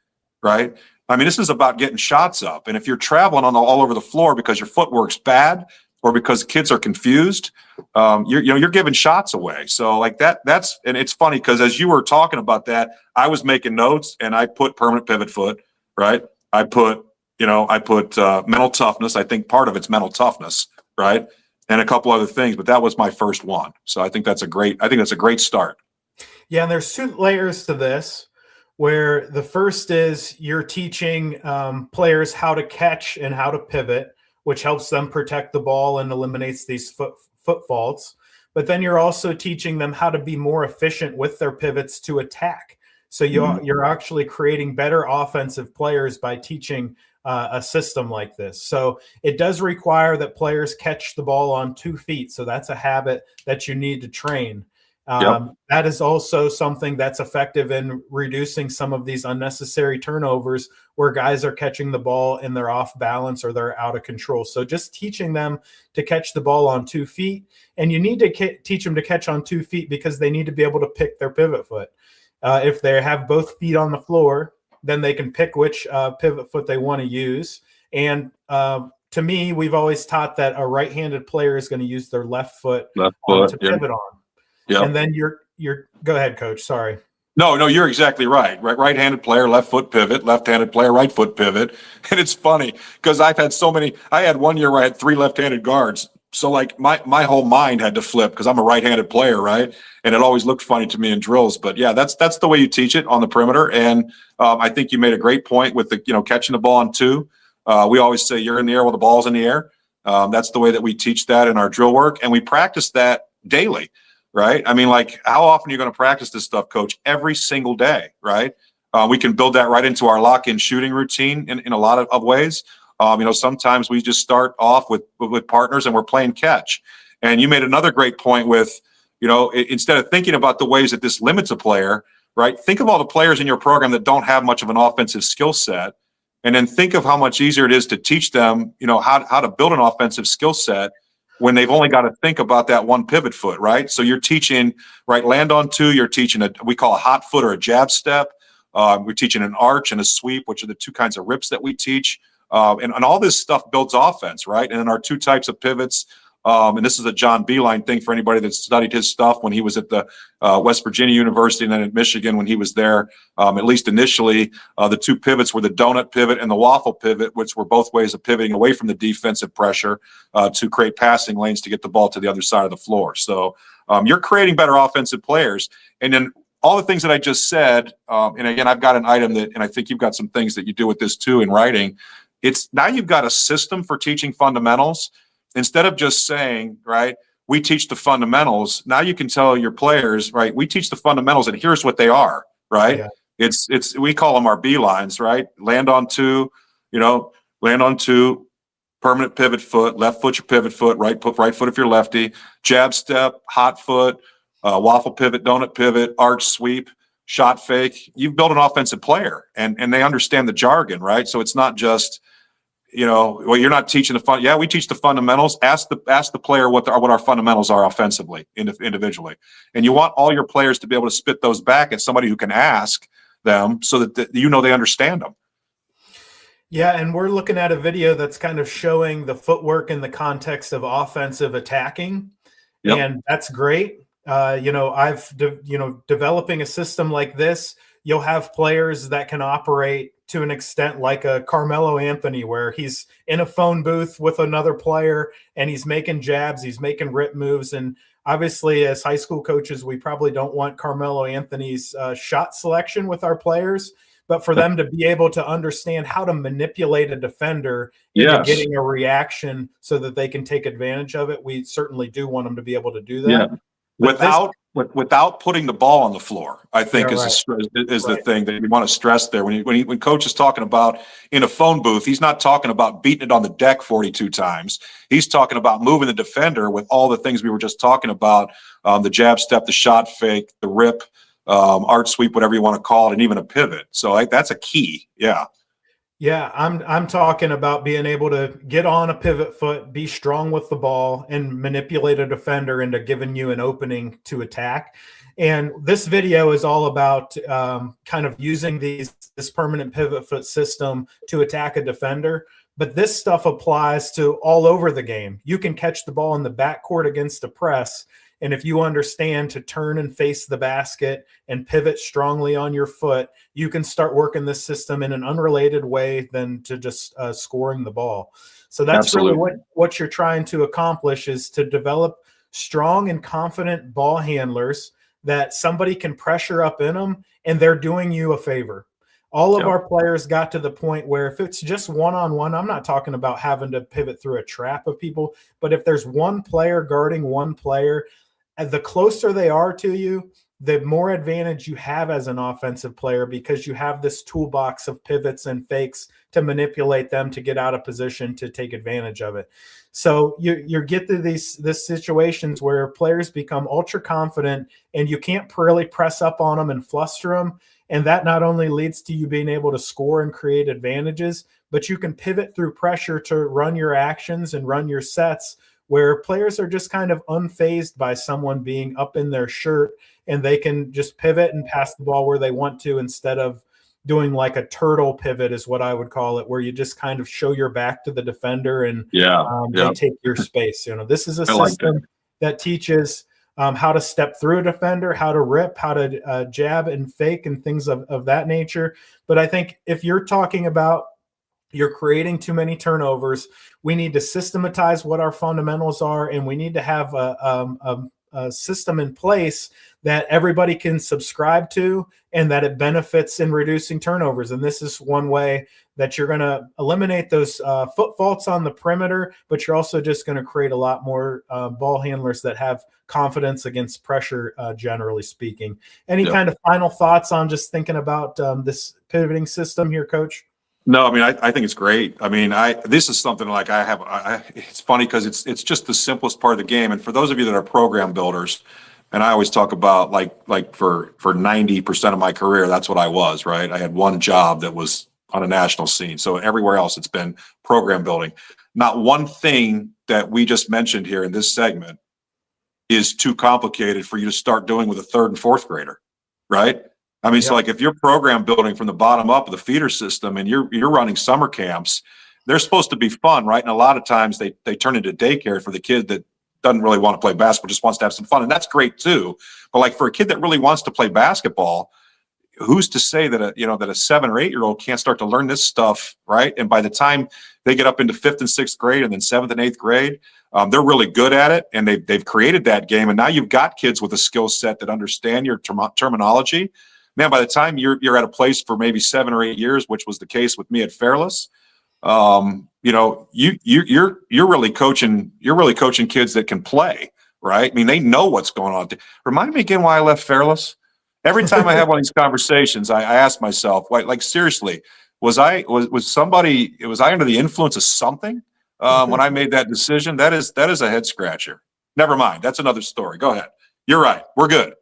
right? I mean, this is about getting shots up. And if you're traveling all over the floor because your footwork's bad or because kids are confused, you're giving shots away. So like that's, and it's funny because as you were talking about that, I was making notes and I put permanent pivot foot, right? I put mental toughness. I think part of it's mental toughness, right? And a couple other things, but that was my first one. So I think that's a great start. Yeah. And there's 2 layers to this, where the first is you're teaching players how to catch and how to pivot, which helps them protect the ball and eliminates these foot faults. But then you're also teaching them how to be more efficient with their pivots to attack. So you're actually creating better offensive players by teaching a system like this. So it does require that players catch the ball on 2 feet. So that's a habit that you need to train. That is also something that's effective in reducing some of these unnecessary turnovers where guys are catching the ball and they're off balance or they're out of control. So just teaching them to catch the ball on 2 feet, and you need to teach them to catch on 2 feet because they need to be able to pick their pivot foot. If they have both feet on the floor, then they can pick which pivot foot they want to use. And to me, we've always taught that a right-handed player is going to use their left foot to pivot on. Yep. And then you're go ahead, Coach. Sorry. No, you're exactly right. Right-handed player, left foot pivot, left-handed player, right foot pivot. And it's funny because I've had so many. I had one year where I had 3 left-handed guards. So like my whole mind had to flip because I'm a right-handed player, right? And it always looked funny to me in drills. But yeah, that's the way you teach it on the perimeter. And I think you made a great point with the catching the ball on 2. We always say you're in the air while the ball's in the air. That's the way that we teach that in our drill work, and we practice that daily, right? I mean, like, how often are you going to practice this stuff, coach? Every single day, right? We can build that right into our lock-in shooting routine in a lot of ways. Sometimes we just start off with partners and we're playing catch. And you made another great point with, instead of thinking about the ways that this limits a player, right? Think of all the players in your program that don't have much of an offensive skill set, and then think of how much easier it is to teach them, how to build an offensive skill set when they've only got to think about that one pivot foot, right? So you're teaching, right, land on two, you're teaching we call a hot foot or a jab step. We're teaching an arch and a sweep, which are the two kinds of rips that we teach. And all this stuff builds offense, right? And then our two types of pivots, and this is a John Beeline thing for anybody that studied his stuff when he was at the West Virginia University and then at Michigan when he was there, at least initially, the two pivots were the donut pivot and the waffle pivot, which were both ways of pivoting away from the defensive pressure to create passing lanes to get the ball to the other side of the floor. So you're creating better offensive players. And then all the things that I just said, and again, I've got an item that, and I think you've got some things that you do with this too in writing. It's now you've got a system for teaching fundamentals. Instead of just saying, right, we teach the fundamentals, now you can tell your players, right, we teach the fundamentals and here's what they are, right? Yeah. It's we call them our B lines, right? Land on two, permanent pivot foot, left foot your pivot foot, right foot if you're lefty, jab step, hot foot, waffle pivot, donut pivot, arch sweep, shot fake. You've built an offensive player and they understand the jargon, right? So it's not just, you're not teaching the fun. Yeah, we teach the fundamentals. Ask the player what our fundamentals are offensively, individually, and you want all your players to be able to spit those back at somebody who can ask them, so that they understand them. Yeah, and we're looking at a video that's kind of showing the footwork in the context of offensive attacking, yep. And that's great. Developing a system like this, you'll have players that can operate to an extent like a Carmelo Anthony, where he's in a phone booth with another player and he's making jabs, he's making rip moves. And obviously, as high school coaches, we probably don't want Carmelo Anthony's shot selection with our players, but for them to be able to understand how to manipulate a defender into getting a reaction so that they can take advantage of it, we certainly do want them to be able to do that. Yeah. Without putting the ball on the floor, I think is the thing that we want to stress there. When coach is talking about in a phone booth, he's not talking about beating it on the deck 42 times. He's talking about moving the defender with all the things we were just talking about, the jab step, the shot fake, the rip, arch sweep, whatever you want to call it, and even a pivot. So that's a key. Yeah. Yeah, I'm talking about being able to get on a pivot foot, be strong with the ball, and manipulate a defender into giving you an opening to attack. And this video is all about kind of using this permanent pivot foot system to attack a defender. But this stuff applies to all over the game. You can catch the ball in the backcourt against a press, and if you understand to turn and face the basket and pivot strongly on your foot, you can start working this system in an unrelated way than to just scoring the ball. So that's Absolutely. Really what you're trying to accomplish, is to develop strong and confident ball handlers that somebody can pressure up in them and they're doing you a favor. All of our players got to the point where if it's just one-on-one, I'm not talking about having to pivot through a trap of people, but if there's one player guarding one player, the closer they are to you, the more advantage you have as an offensive player, because you have this toolbox of pivots and fakes to manipulate them to get out of position to take advantage of it. So you get to these situations where players become ultra confident and you can't really press up on them and fluster them. And that not only leads to you being able to score and create advantages, but you can pivot through pressure to run your actions and run your sets, where players are just kind of unfazed by someone being up in their shirt, and they can just pivot and pass the ball where they want to, instead of doing like a turtle pivot is what I would call it, where you just kind of show your back to the defender and they take your space. This is a system that teaches how to step through a defender, how to rip, how to jab and fake and things of that nature. But I think if you're talking about you're creating too many turnovers, we need to systematize what our fundamentals are, and we need to have a a system in place that everybody can subscribe to and that it benefits in reducing turnovers. And this is one way that you're going to eliminate those foot faults on the perimeter, but you're also just going to create a lot more ball handlers that have confidence against pressure, generally speaking. Any kind of final thoughts on just thinking about this pivoting system here, Coach? No, I mean, I think it's great. I mean, this is something like it's funny because it's just the simplest part of the game. And for those of you that are program builders, and I always talk about like for 90% of my career, that's what I was, right? I had one job that was on a national scene. So everywhere else, it's been program building. Not one thing that we just mentioned here in this segment is too complicated for you to start doing with a third and fourth grader, right? I mean, so like if you're program building from the bottom up of the feeder system and you're running summer camps, they're supposed to be fun, right? And a lot of times they turn into daycare for the kid that doesn't really want to play basketball, just wants to have some fun. And that's great too. But like for a kid that really wants to play basketball, who's to say that a 7 or 8 year old can't start to learn this stuff, right? And by the time they get up into 5th and 6th grade and then 7th and 8th grade, they're really good at it, and they've created that game. And now you've got kids with a skill set that understand your terminology. Man, by the time you're at a place for maybe 7 or 8 years, which was the case with me at Fairless, you're really coaching kids that can play, right? I mean, they know what's going on. Remind me again why I left Fairless. Every time I have one of these conversations, I ask myself, like seriously, was I under the influence of something when I made that decision? That is a head scratcher. Never mind. That's another story. Go ahead. You're right. We're good.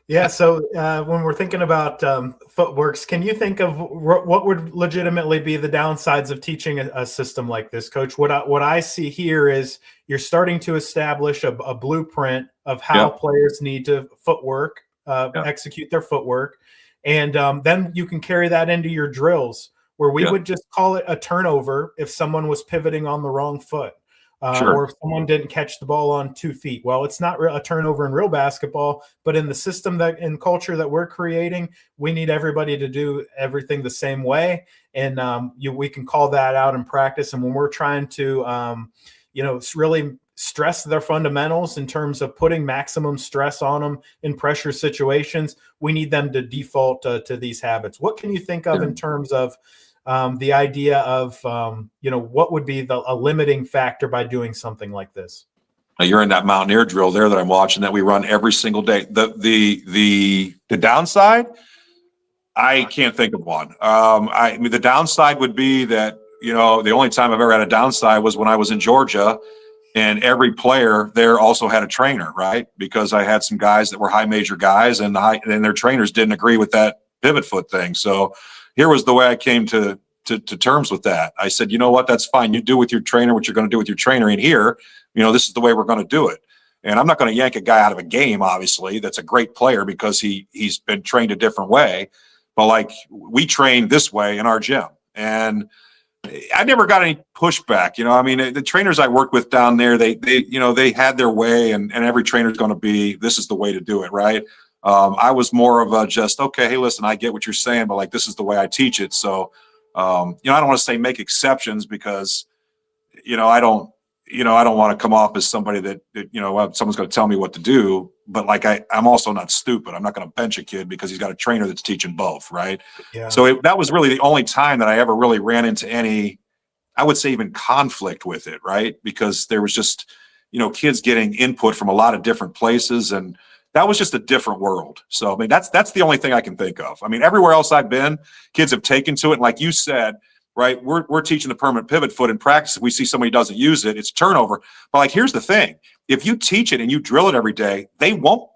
Yeah. So when we're thinking about Footworks, can you think of what would legitimately be the downsides of teaching a system like this, Coach? What I see here is you're starting to establish a blueprint of how players need to footwork, execute their footwork. And then you can carry that into your drills where we would just call it a turnover if someone was pivoting on the wrong foot. Or if someone didn't catch the ball on 2 feet. Well, it's not a turnover in real basketball, but in the system and culture that we're creating, we need everybody to do everything the same way. And we can call that out in practice. And when we're trying to, really stress their fundamentals in terms of putting maximum stress on them in pressure situations, we need them to default to these habits. What can you think of in terms of the idea of, what would be a limiting factor by doing something like this? You're in that Mountaineer drill there that I'm watching that we run every single day. The downside, I can't think of one. I mean, the downside would be that, the only time I've ever had a downside was when I was in Georgia, and every player there also had a trainer, right? Because I had some guys that were high major guys, and their trainers didn't agree with that pivot foot thing. So here was the way I came to terms with that. I said, you know what, that's fine. You do with your trainer what you're going to do with your trainer. And here, this is the way we're going to do it. And I'm not going to yank a guy out of a game, obviously, that's a great player because he's been trained a different way. But like we train this way in our gym. And I never got any pushback. I mean, the trainers I worked with down there, they had their way, and every trainer's going to be, this is the way to do it, right? I was more of a just, okay, hey, listen, I get what you're saying, but like, this is the way I teach it. So, I don't want to say make exceptions because, I don't want to come off as somebody that someone's going to tell me what to do, but like, I'm also not stupid. I'm not going to bench a kid because he's got a trainer that's teaching both. Right. Yeah. So that was really the only time that I ever really ran into any, I would say even conflict with it. Right. Because there was just, kids getting input from a lot of different places, and that was just a different world. So, I mean, that's the only thing I can think of. I mean, everywhere else I've been, kids have taken to it. And like you said, right, we're teaching the permanent pivot foot in practice. If we see somebody doesn't use it, it's turnover. But like, here's the thing. If you teach it and you drill it every day, they won't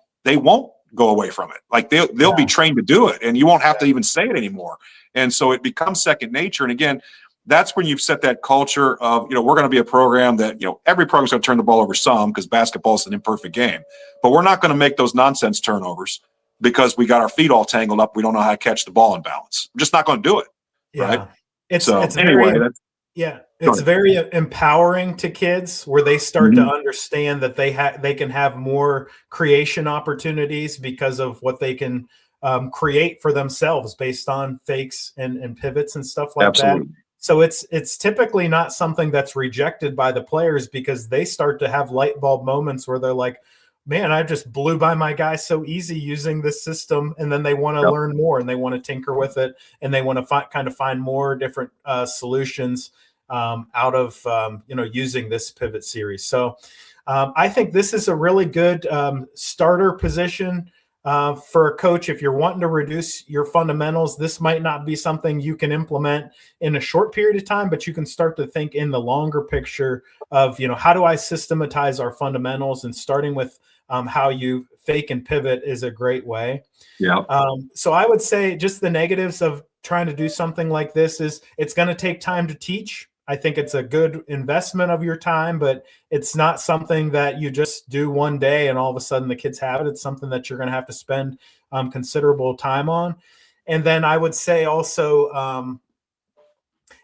go away from it. Like they'll be trained to do it, and you won't have to even say it anymore. And so it becomes second nature. And again, that's when you've set that culture of, we're going to be a program that, every program's going to turn the ball over some because basketball is an imperfect game. But we're not going to make those nonsense turnovers because we got our feet all tangled up. We don't know how to catch the ball in balance. We're just not going to do it. Yeah. Right. It's very empowering to kids where they start to understand that they can have more creation opportunities because of what they can create for themselves based on fakes and pivots and stuff like that. So it's typically not something that's rejected by the players because they start to have light bulb moments where they're like, man, I just blew by my guys so easy using this system. And then they want to learn more and they want to tinker with it and they want to kind of find more different solutions out of, using this pivot series. So I think this is a really good starter position for a coach. If you're wanting to reduce your fundamentals, this might not be something you can implement in a short period of time, but you can start to think in the longer picture of, how do I systematize our fundamentals, and starting with how you fake and pivot is a great way. Yeah. So I would say just the negatives of trying to do something like this is it's going to take time to teach. I think it's a good investment of your time, but it's not something that you just do one day and all of a sudden the kids have it. It's something that you're going to have to spend considerable time on. And then I would say also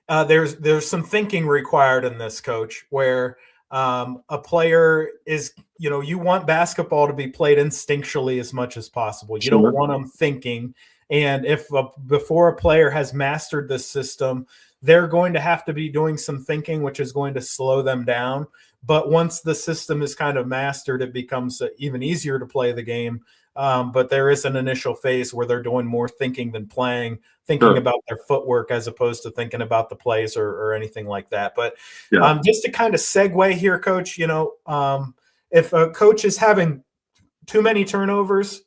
there's some thinking required in this, Coach, where a player is, you want basketball to be played instinctually as much as possible. You don't want them thinking. And if before a player has mastered this system, they're going to have to be doing some thinking, which is going to slow them down. But once the system is kind of mastered, it becomes even easier to play the game. But there is an initial phase where they're doing more thinking than playing, thinking about their footwork as opposed to thinking about the plays or anything like that. But just to kind of segue here, Coach, if a coach is having too many turnovers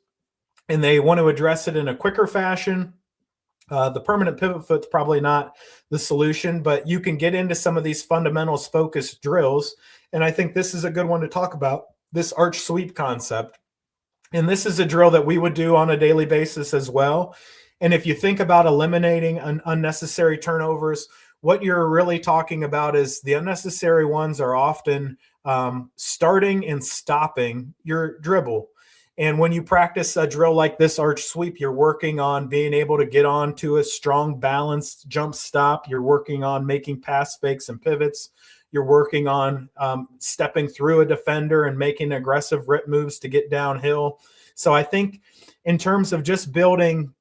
and they want to address it in a quicker fashion, the permanent pivot foot's probably not the solution, but you can get into some of these fundamentals focused drills. And I think this is a good one to talk about, this arch sweep concept. And this is a drill that we would do on a daily basis as well. And if you think about eliminating unnecessary turnovers, what you're really talking about is the unnecessary ones are often starting and stopping your dribble. And when you practice a drill like this arch sweep, you're working on being able to get on to a strong, balanced jump stop. You're working on making pass fakes and pivots. You're working on stepping through a defender and making aggressive rip moves to get downhill. So I think in terms of just building,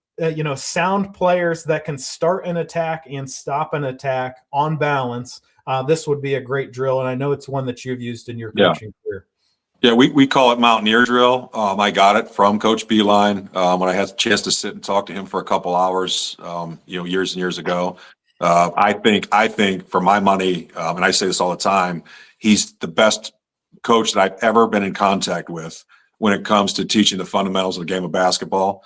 sound players that can start an attack and stop an attack on balance, this would be a great drill. And I know it's one that you've used in your coaching career. Yeah, we call it Mountaineer Drill. I got it from Coach Beeline when I had a chance to sit and talk to him for a couple hours, years and years ago. I think for my money, and I say this all the time, he's the best coach that I've ever been in contact with when it comes to teaching the fundamentals of the game of basketball.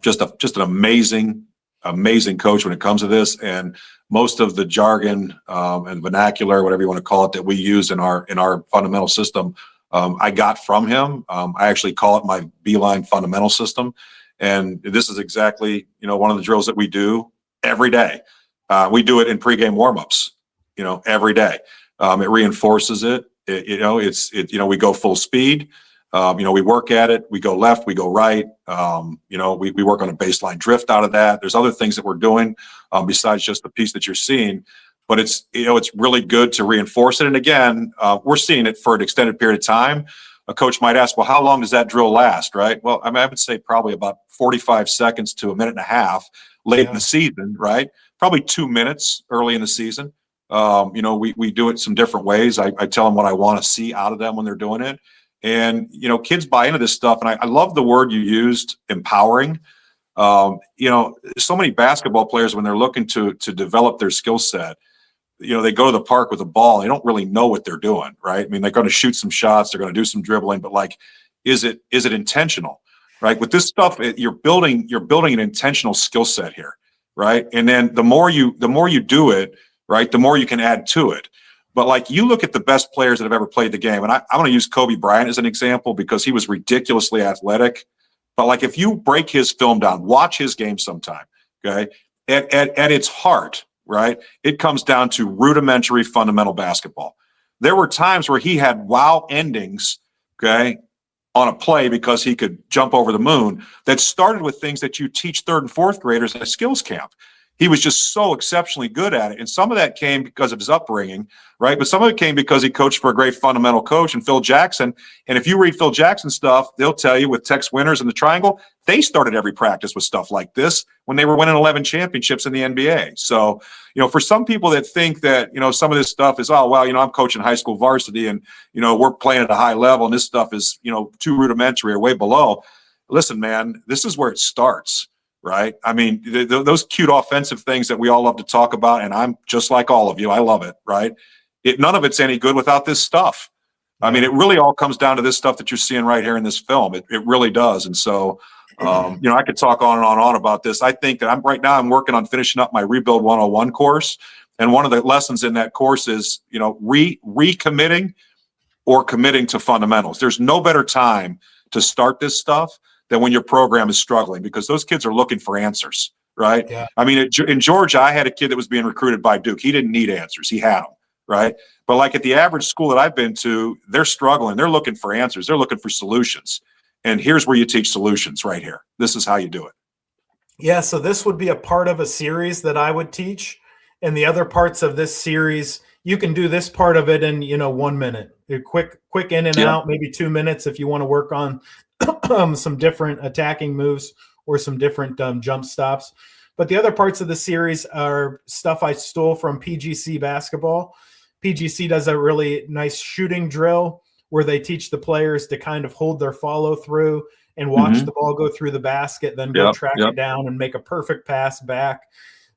Just an amazing coach when it comes to this, and most of the jargon and vernacular, whatever you want to call it, that we use in our fundamental system, I got from him. I actually call it my Beeline fundamental system, and this is exactly one of the drills that we do every day. We do it in pregame warmups, every day. It reinforces it. We go full speed. We work at it. We go left, we go right. We work on a baseline drift out of that. There's other things that we're doing besides just the piece that you're seeing. But it's really good to reinforce it. And again, we're seeing it for an extended period of time. A coach might ask, well, how long does that drill last, right? Well, I would say probably about 45 seconds to a minute and a half late in the season, right? Probably 2 minutes early in the season. We do it some different ways. I tell them what I want to see out of them when they're doing it. And, kids buy into this stuff. And I love the word you used, empowering. So many basketball players, when they're looking to develop their skill set, they go to the park with a ball. They don't really know what they're doing, right? I mean, they're going to shoot some shots. They're going to do some dribbling, but is it intentional, right? With this stuff, you're building an intentional skill set here, right? And then the more you do it, right, the more you can add to it. But you look at the best players that have ever played the game, and I want to use Kobe Bryant as an example because he was ridiculously athletic. But if you break his film down, watch his game sometime, okay? At its heart, right, it comes down to rudimentary fundamental basketball. There were times where he had wow endings, okay, on a play because he could jump over the moon that started with things that you teach third and fourth graders at a skills camp. he was just so exceptionally good at it. And some of that came because of his upbringing, right? But some of it came because he coached for a great fundamental coach and Phil Jackson. And if you read Phil Jackson stuff, they'll tell you with Tex Winters and the triangle, they started every practice with stuff like this when they were winning 11 championships in the NBA. So, for some people that think that, some of this stuff is, oh, well, I'm coaching high school varsity and, we're playing at a high level and this stuff is, too rudimentary or way below. Listen, man, this is where it starts. Right. I mean, those cute offensive things that we all love to talk about. And I'm just like all of you. I love it. Right. None of it's any good without this stuff. Yeah. I mean, it really all comes down to this stuff that you're seeing right here in this film. It really does. And so, I could talk on and on about this. I think that I'm working on finishing up my Rebuild 101 course. And one of the lessons in that course is, recommitting or committing to fundamentals. There's no better time to start this stuff than when your program is struggling, because those kids are looking for answers, right? Yeah. I mean, in Georgia, I had a kid that was being recruited by Duke. He didn't need answers. He had them, right? But like at the average school that I've been to, they're struggling. They're looking for answers. They're looking for solutions. And here's where you teach solutions right here. This is how you do it. Yeah, so this would be a part of a series that I would teach. And the other parts of this series, you can do this part of it in, 1 minute. Quick in and out, maybe 2 minutes if you want to work on some different attacking moves or some different jump stops. But the other parts of the series are stuff I stole from PGC basketball. PGC does a really nice shooting drill where they teach the players to kind of hold their follow through and watch the ball go through the basket, then go track it down and make a perfect pass back.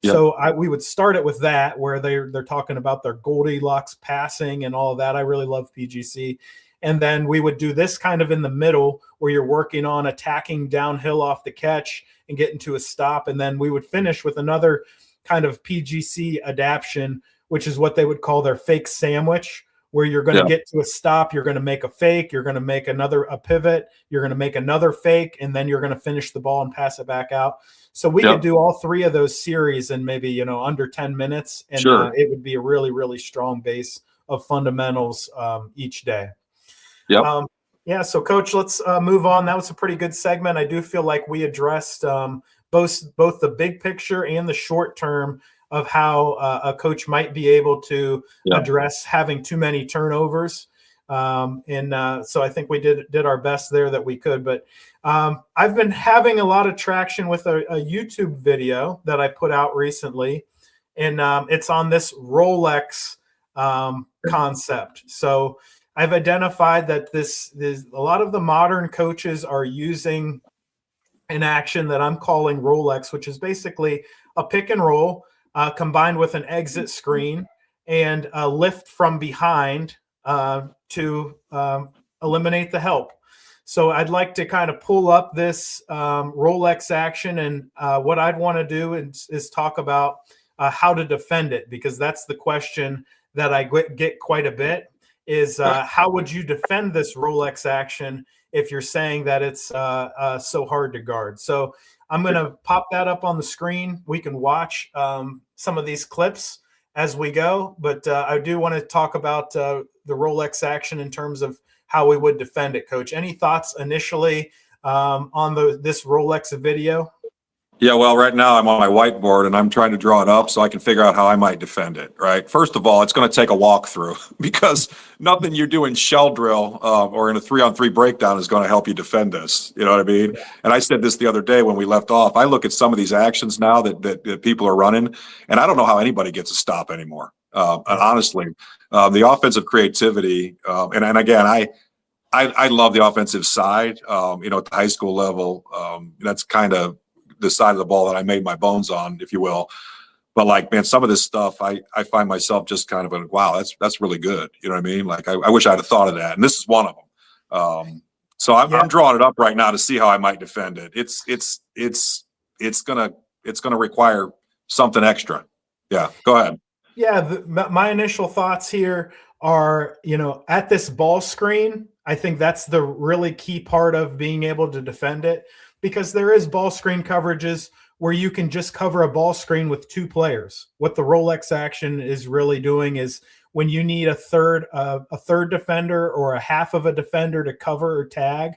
Yep. So we would start it with that, where they're talking about their Goldilocks passing and all of that. I really love PGC. And then we would do this kind of in the middle where you're working on attacking downhill off the catch and getting to a stop. And then we would finish with another kind of PGC adaptation, which is what they would call their fake sandwich, where you're going to get to a stop, you're going to make a fake, you're going to make a pivot, you're going to make another fake, and then you're going to finish the ball and pass it back out. So we could do all three of those series in maybe, under 10 minutes. And it would be a really, really strong base of fundamentals each day. Yep. So Coach, let's move on. That was a pretty good segment. I do feel like we addressed both the big picture and the short term of how a coach might be able to address having too many turnovers. So I think we did our best there that we could. But I've been having a lot of traction with a YouTube video that I put out recently, and it's on this Rolex concept. So I've identified that a lot of the modern coaches are using an action that I'm calling Rolex, which is basically a pick and roll combined with an exit screen and a lift from behind to eliminate the help. So I'd like to kind of pull up this Rolex action, and what I'd want to do is talk about how to defend it, because that's the question that I get quite a bit. Is how would you defend this Rolex action if you're saying that it's so hard to guard? So I'm going to pop that up on the screen. We can watch some of these clips as we go, but I do want to talk about the Rolex action in terms of how we would defend it, Coach. Any thoughts initially on this Rolex video? Yeah, well, right now I'm on my whiteboard and I'm trying to draw it up so I can figure out how I might defend it, right? First of all, it's going to take a walkthrough because nothing you do in shell drill or in a 3-on-3 breakdown is going to help you defend this. You know what I mean? And I said this the other day when we left off. I look at some of these actions now that people are running, and I don't know how anybody gets a stop anymore. And honestly, the offensive creativity, and again, I love the offensive side, at the high school level. That's kind of the side of the ball that I made my bones on, if you will. But like, man, some of this stuff, I find myself just kind of wow, that's really good. You know what I mean? Like, I wish I'd have thought of that. And this is one of them. So I'm drawing it up right now to see how I might defend it. It's gonna require something extra. Yeah, go ahead. Yeah, my initial thoughts here are, at this ball screen, I think that's the really key part of being able to defend it, because there is ball screen coverages where you can just cover a ball screen with two players. What the Rolex action is really doing is when you need a third defender or a half of a defender to cover or tag,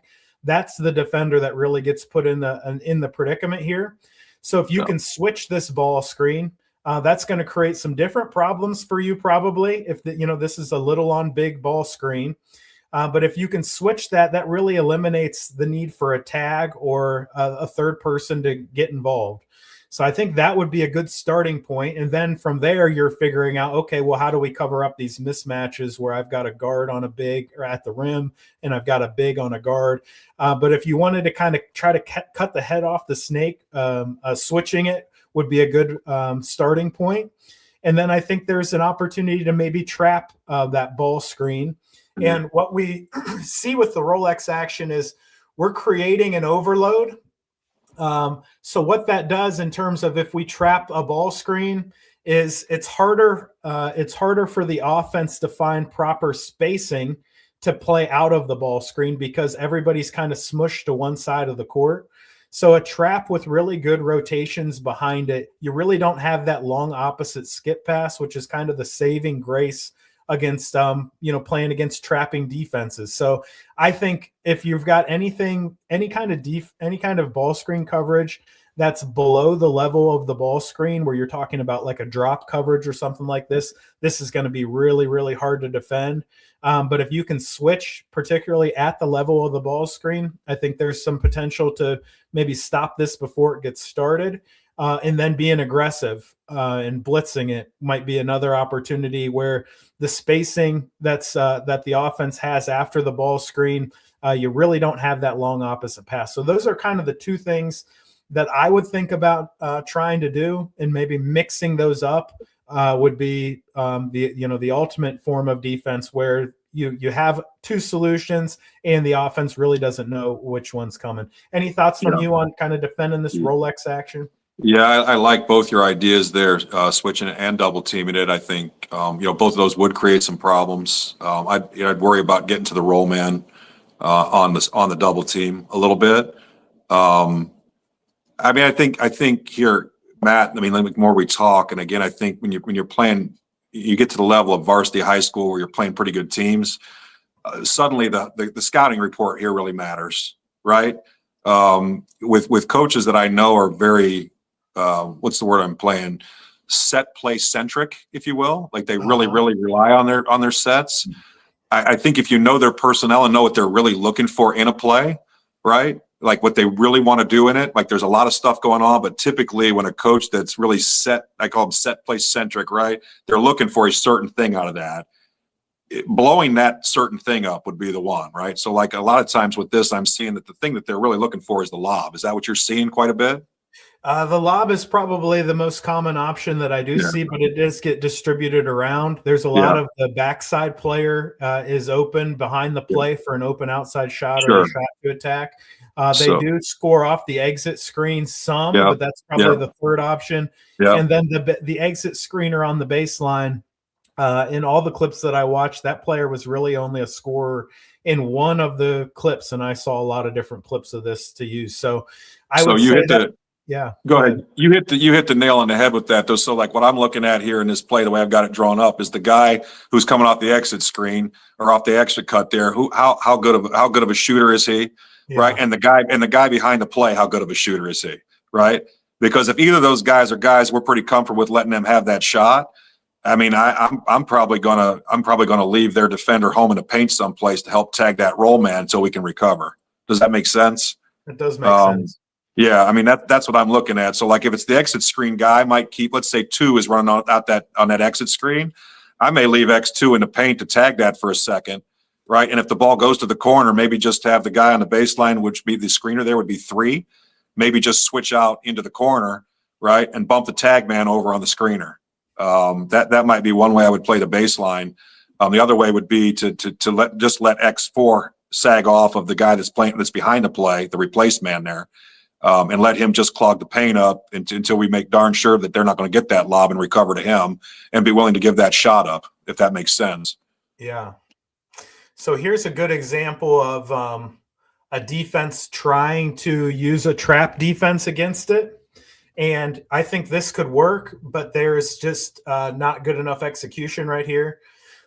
that's the defender that really gets put in the predicament here. So if you can switch this ball screen, that's going to create some different problems for you probably if this is a little on big ball screen. But if you can switch that, that really eliminates the need for a tag or a third person to get involved. So I think that would be a good starting point. And then from there, you're figuring out, okay, well, how do we cover up these mismatches where I've got a guard on a big or at the rim and I've got a big on a guard. But if you wanted to kind of try to cut the head off the snake, switching it would be a good starting point. And then I think there's an opportunity to maybe trap that ball screen. And what we see with the Rolex action is we're creating an overload. So what that does in terms of if we trap a ball screen is it's harder for the offense to find proper spacing to play out of the ball screen because everybody's kind of smushed to one side of the court. So a trap with really good rotations behind it, you really don't have that long opposite skip pass, which is kind of the saving grace against playing against trapping defenses. So I think if you've got any kind of ball screen coverage that's below the level of the ball screen where you're talking about like a drop coverage or something like this is going to be really, really hard to defend. But if you can switch, particularly at the level of the ball screen, I think there's some potential to maybe stop this before it gets started. And then being aggressive and blitzing it might be another opportunity where the spacing that the offense has after the ball screen, you really don't have that long opposite pass. So those are kind of the two things that I would think about trying to do, and maybe mixing those up would be the ultimate form of defense where you have two solutions and the offense really doesn't know which one's coming. Any thoughts from you on kind of defending this Rolex action? Yeah, I like both your ideas there, switching it and double teaming it. I think both of those would create some problems. I'd worry about getting to the roll man on the double team a little bit. I think here, Matt. The more we talk, and again, I think when you're playing, you get to the level of varsity high school where you're playing pretty good teams. Suddenly, the scouting report here really matters, right? With coaches that I know are very what's the word I'm playing? Set play centric, if you will. Like they really, really rely on their sets. I think if you know their personnel and know what they're really looking for in a play, right? Like what they really want to do in it. Like there's a lot of stuff going on, but typically when a coach that's really set, I call them set play centric, right? They're looking for a certain thing out of that. Blowing that certain thing up would be the one, right? So like a lot of times with this, I'm seeing that the thing that they're really looking for is the lob. Is that what you're seeing quite a bit? The lob is probably the most common option that I do see, but it does get distributed around. There's a lot of the backside player is open behind the play for an open outside shot or a shot to attack. They do score off the exit screen some, but that's probably the third option. And then the exit screener on the baseline, in all the clips that I watched, that player was really only a scorer in one of the clips, and I saw a lot of different clips of this to use. So I would say that. Yeah. Go ahead. You hit the nail on the head with that though. So like what I'm looking at here in this play, the way I've got it drawn up is the guy who's coming off the exit screen or off the exit cut there. How good of a shooter is he? Yeah. Right. And the guy behind the play, how good of a shooter is he? Right. Because if either of those guys are guys we're pretty comfortable with letting them have that shot, I'm probably gonna leave their defender home in the paint someplace to help tag that roll man until we can recover. Does that make sense? It does make sense. Yeah, that's what I'm looking at. So like if it's the exit screen guy, I might keep, let's say 2 is running on that exit screen. I may leave X2 in the paint to tag that for a second, right? And if the ball goes to the corner, maybe just have the guy on the baseline, which be the screener there would be 3, maybe just switch out into the corner, right? And bump the tag man over on the screener. That might be one way I would play the baseline. The other way would be to let X4 sag off of the guy that's behind the play, the replaced man there. And let him just clog the paint up until we make darn sure that they're not going to get that lob and recover to him and be willing to give that shot up, if that makes sense. Yeah. So here's a good example of a defense trying to use a trap defense against it. And I think this could work, but there's just not good enough execution right here.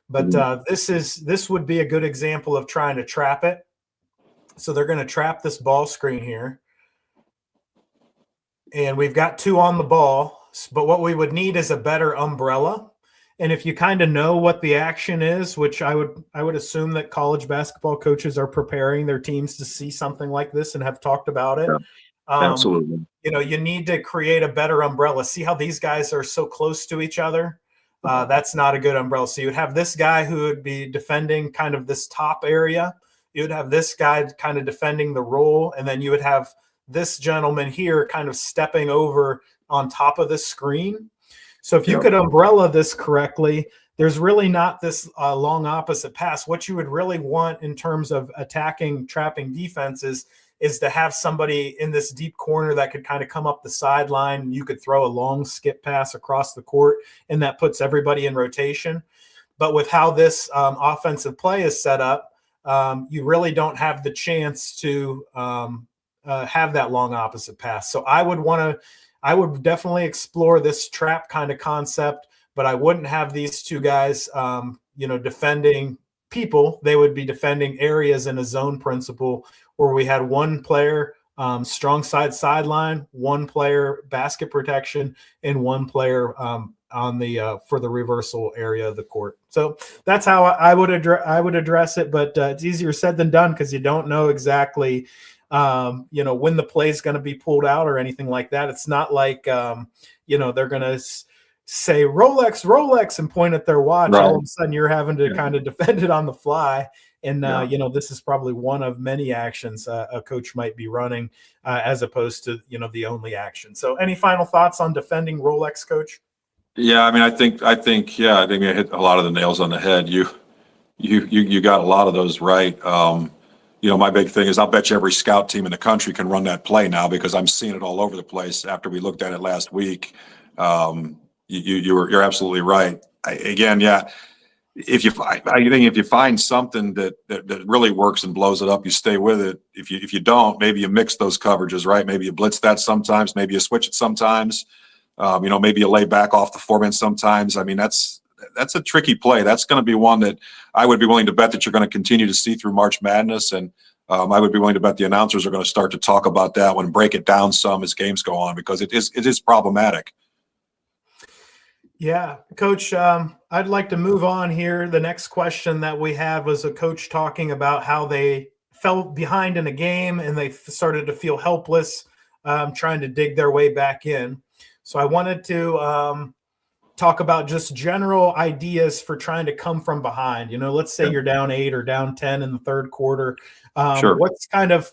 But this would be a good example of trying to trap it. So they're going to trap this ball screen here. And we've got 2 on the ball, but what we would need is a better umbrella. And if you kind of know what the action is, which I would assume that college basketball coaches are preparing their teams to see something like this and have talked about it. Yeah, absolutely. You need to create a better umbrella. See how these guys are so close to each other? That's not a good umbrella. So you would have this guy who would be defending kind of this top area. You would have this guy kind of defending the roll, and then you would have this gentleman here kind of stepping over on top of the screen. So if you could umbrella this correctly, there's really not this long opposite pass. What you would really want in terms of attacking, trapping defenses is to have somebody in this deep corner that could kind of come up the sideline, and you could throw a long skip pass across the court, and that puts everybody in rotation. But with how this offensive play is set up, you really don't have the chance to have that long opposite pass. So I would definitely explore this trap kind of concept, but I wouldn't have these 2 guys, defending people. They would be defending areas in a zone principle where we had 1 player strong sideline, 1 player basket protection, and 1 player on the for the reversal area of the court. So that's how I would address it. But it's easier said than done because you don't know exactly when the play is going to be pulled out or anything like that. It's not like they're going to say Rolex and point at their watch. Right. All of a sudden you're having to kind of defend it on the fly. And, this is probably one of many actions a coach might be running as opposed to, the only action. So any final thoughts on defending Rolex, Coach? Yeah, I mean, I think I hit a lot of the nails on the head. You got a lot of those right. My big thing is I'll bet you every scout team in the country can run that play now because I'm seeing it all over the place after we looked at it last week. You're absolutely right. If you find something that really works and blows it up, you stay with it. If you don't, maybe you mix those coverages, right? Maybe you blitz that sometimes, maybe you switch it sometimes. Maybe you lay back off the 4-man sometimes. I mean, that's a tricky play. That's going to be one that I would be willing to bet that you're going to continue to see through March Madness. And I would be willing to bet the announcers are going to start to talk about that one, break it down some as games go on, because it is problematic. Yeah, Coach, I'd like to move on here. The next question that we had was a coach talking about how they fell behind in a game and they started to feel helpless, trying to dig their way back in. So I wanted to talk about just general ideas for trying to come from behind. Let's say you're down 8 or down 10 in the third quarter. Sure. What's kind of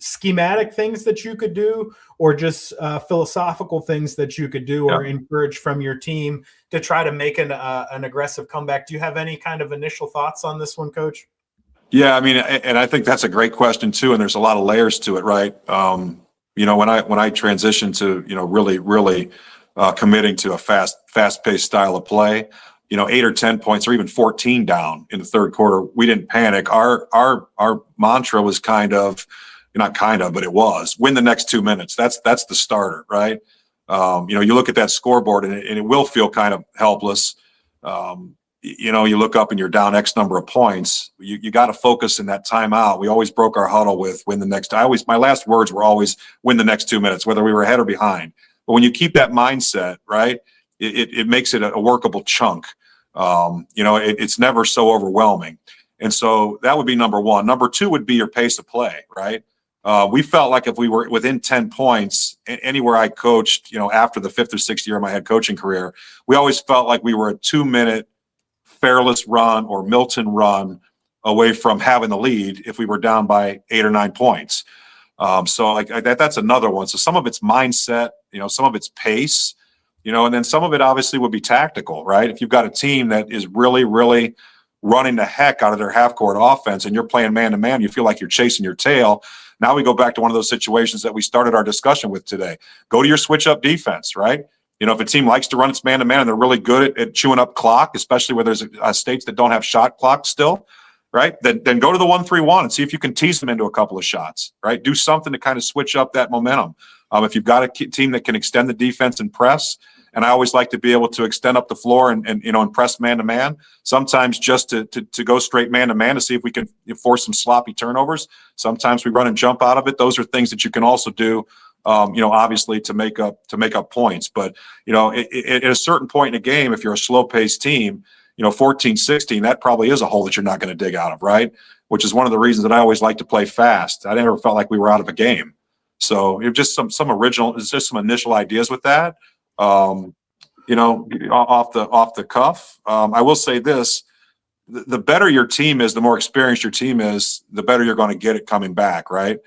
schematic things that you could do, or just philosophical things that you could do or encourage from your team to try to make an aggressive comeback? Do you have any kind of initial thoughts on this one, Coach? Yeah, I mean, and I think that's a great question too, and there's a lot of layers to it, right? When I transitioned to really committing to a fast-paced style of play, 8 or 10 points or even 14 down in the third quarter, we didn't panic. Our mantra was but it was win the next 2 minutes. That's the starter, right? You look at that scoreboard and it will feel kind of helpless. You look up and you're down X number of points. You got to focus in that timeout. We always broke our huddle with win the next. My last words were always win the next 2 minutes, whether we were ahead or behind. But when you keep that mindset, right, it makes it a workable chunk. It's never so overwhelming. And so that would be number one. Number two would be your pace of play, right? We felt like if we were within 10 points anywhere I coached, after the 5th or 6th year of my head coaching career, we always felt like we were a 2-minute Fairless run or Milton run away from having the lead if we were down by 8 or 9 points. So that's another one. So some of it's mindset, some of it's pace, and then some of it obviously would be tactical, right? If you've got a team that is really, really running the heck out of their half-court offense and you're playing man-to-man, you feel like you're chasing your tail. Now we go back to one of those situations that we started our discussion with today. Go to your switch-up defense, right? If a team likes to run its man-to-man and they're really good at chewing up clock, especially where there's states that don't have shot clock still, right? Then go to the 1-3-1 and see if you can tease them into a couple of shots, right? Do something to kind of switch up that momentum. If you've got a team that can extend the defense and press, And I always like to be able to extend up the floor and and press man to man. Sometimes just to go straight man to man to see if we can force some sloppy turnovers. Sometimes we run and jump out of it. Those are things that you can also do. Obviously to make up points. But at a certain point in a game, if you're a slow paced team, 14-16, that probably is a hole that you're not going to dig out of, right? Which is one of the reasons that I always like to play fast. I never felt like we were out of a game. So it just some initial ideas with that. Off the cuff. I will say this: the better your team is, the more experienced your team is, the better you're going to get at coming back, right?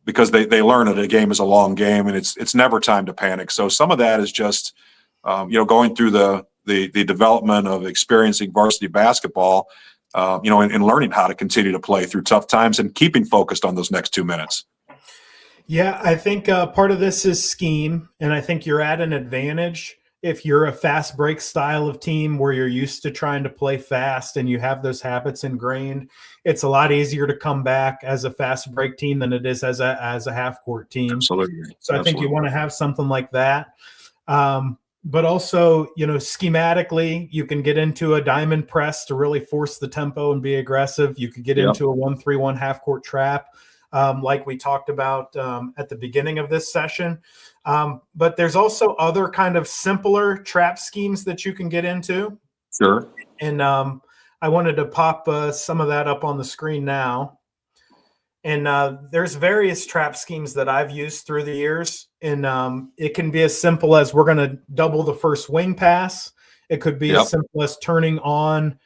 Because they learn that a game is a long game and it's never time to panic. So some of that is just going through the development of experiencing varsity basketball, and learning how to continue to play through tough times and keeping focused on those next 2 minutes. Yeah, I think part of this is scheme, and I think you're at an advantage if you're a fast break style of team where you're used to trying to play fast and you have those habits ingrained. It's a lot easier to come back as a fast break team than it is as a half court team. Absolutely. So I think you want to have something like that. But also, schematically, you can get into a diamond press to really force the tempo and be aggressive. You could get into a 1-3-1 half court trap. Like we talked about at the beginning of this session. But there's also other kind of simpler trap schemes that you can get into. Sure. And I wanted to pop some of that up on the screen now. And there's various trap schemes that I've used through the years. And it can be as simple as we're going to double the first wing pass. It could be as simple as turning on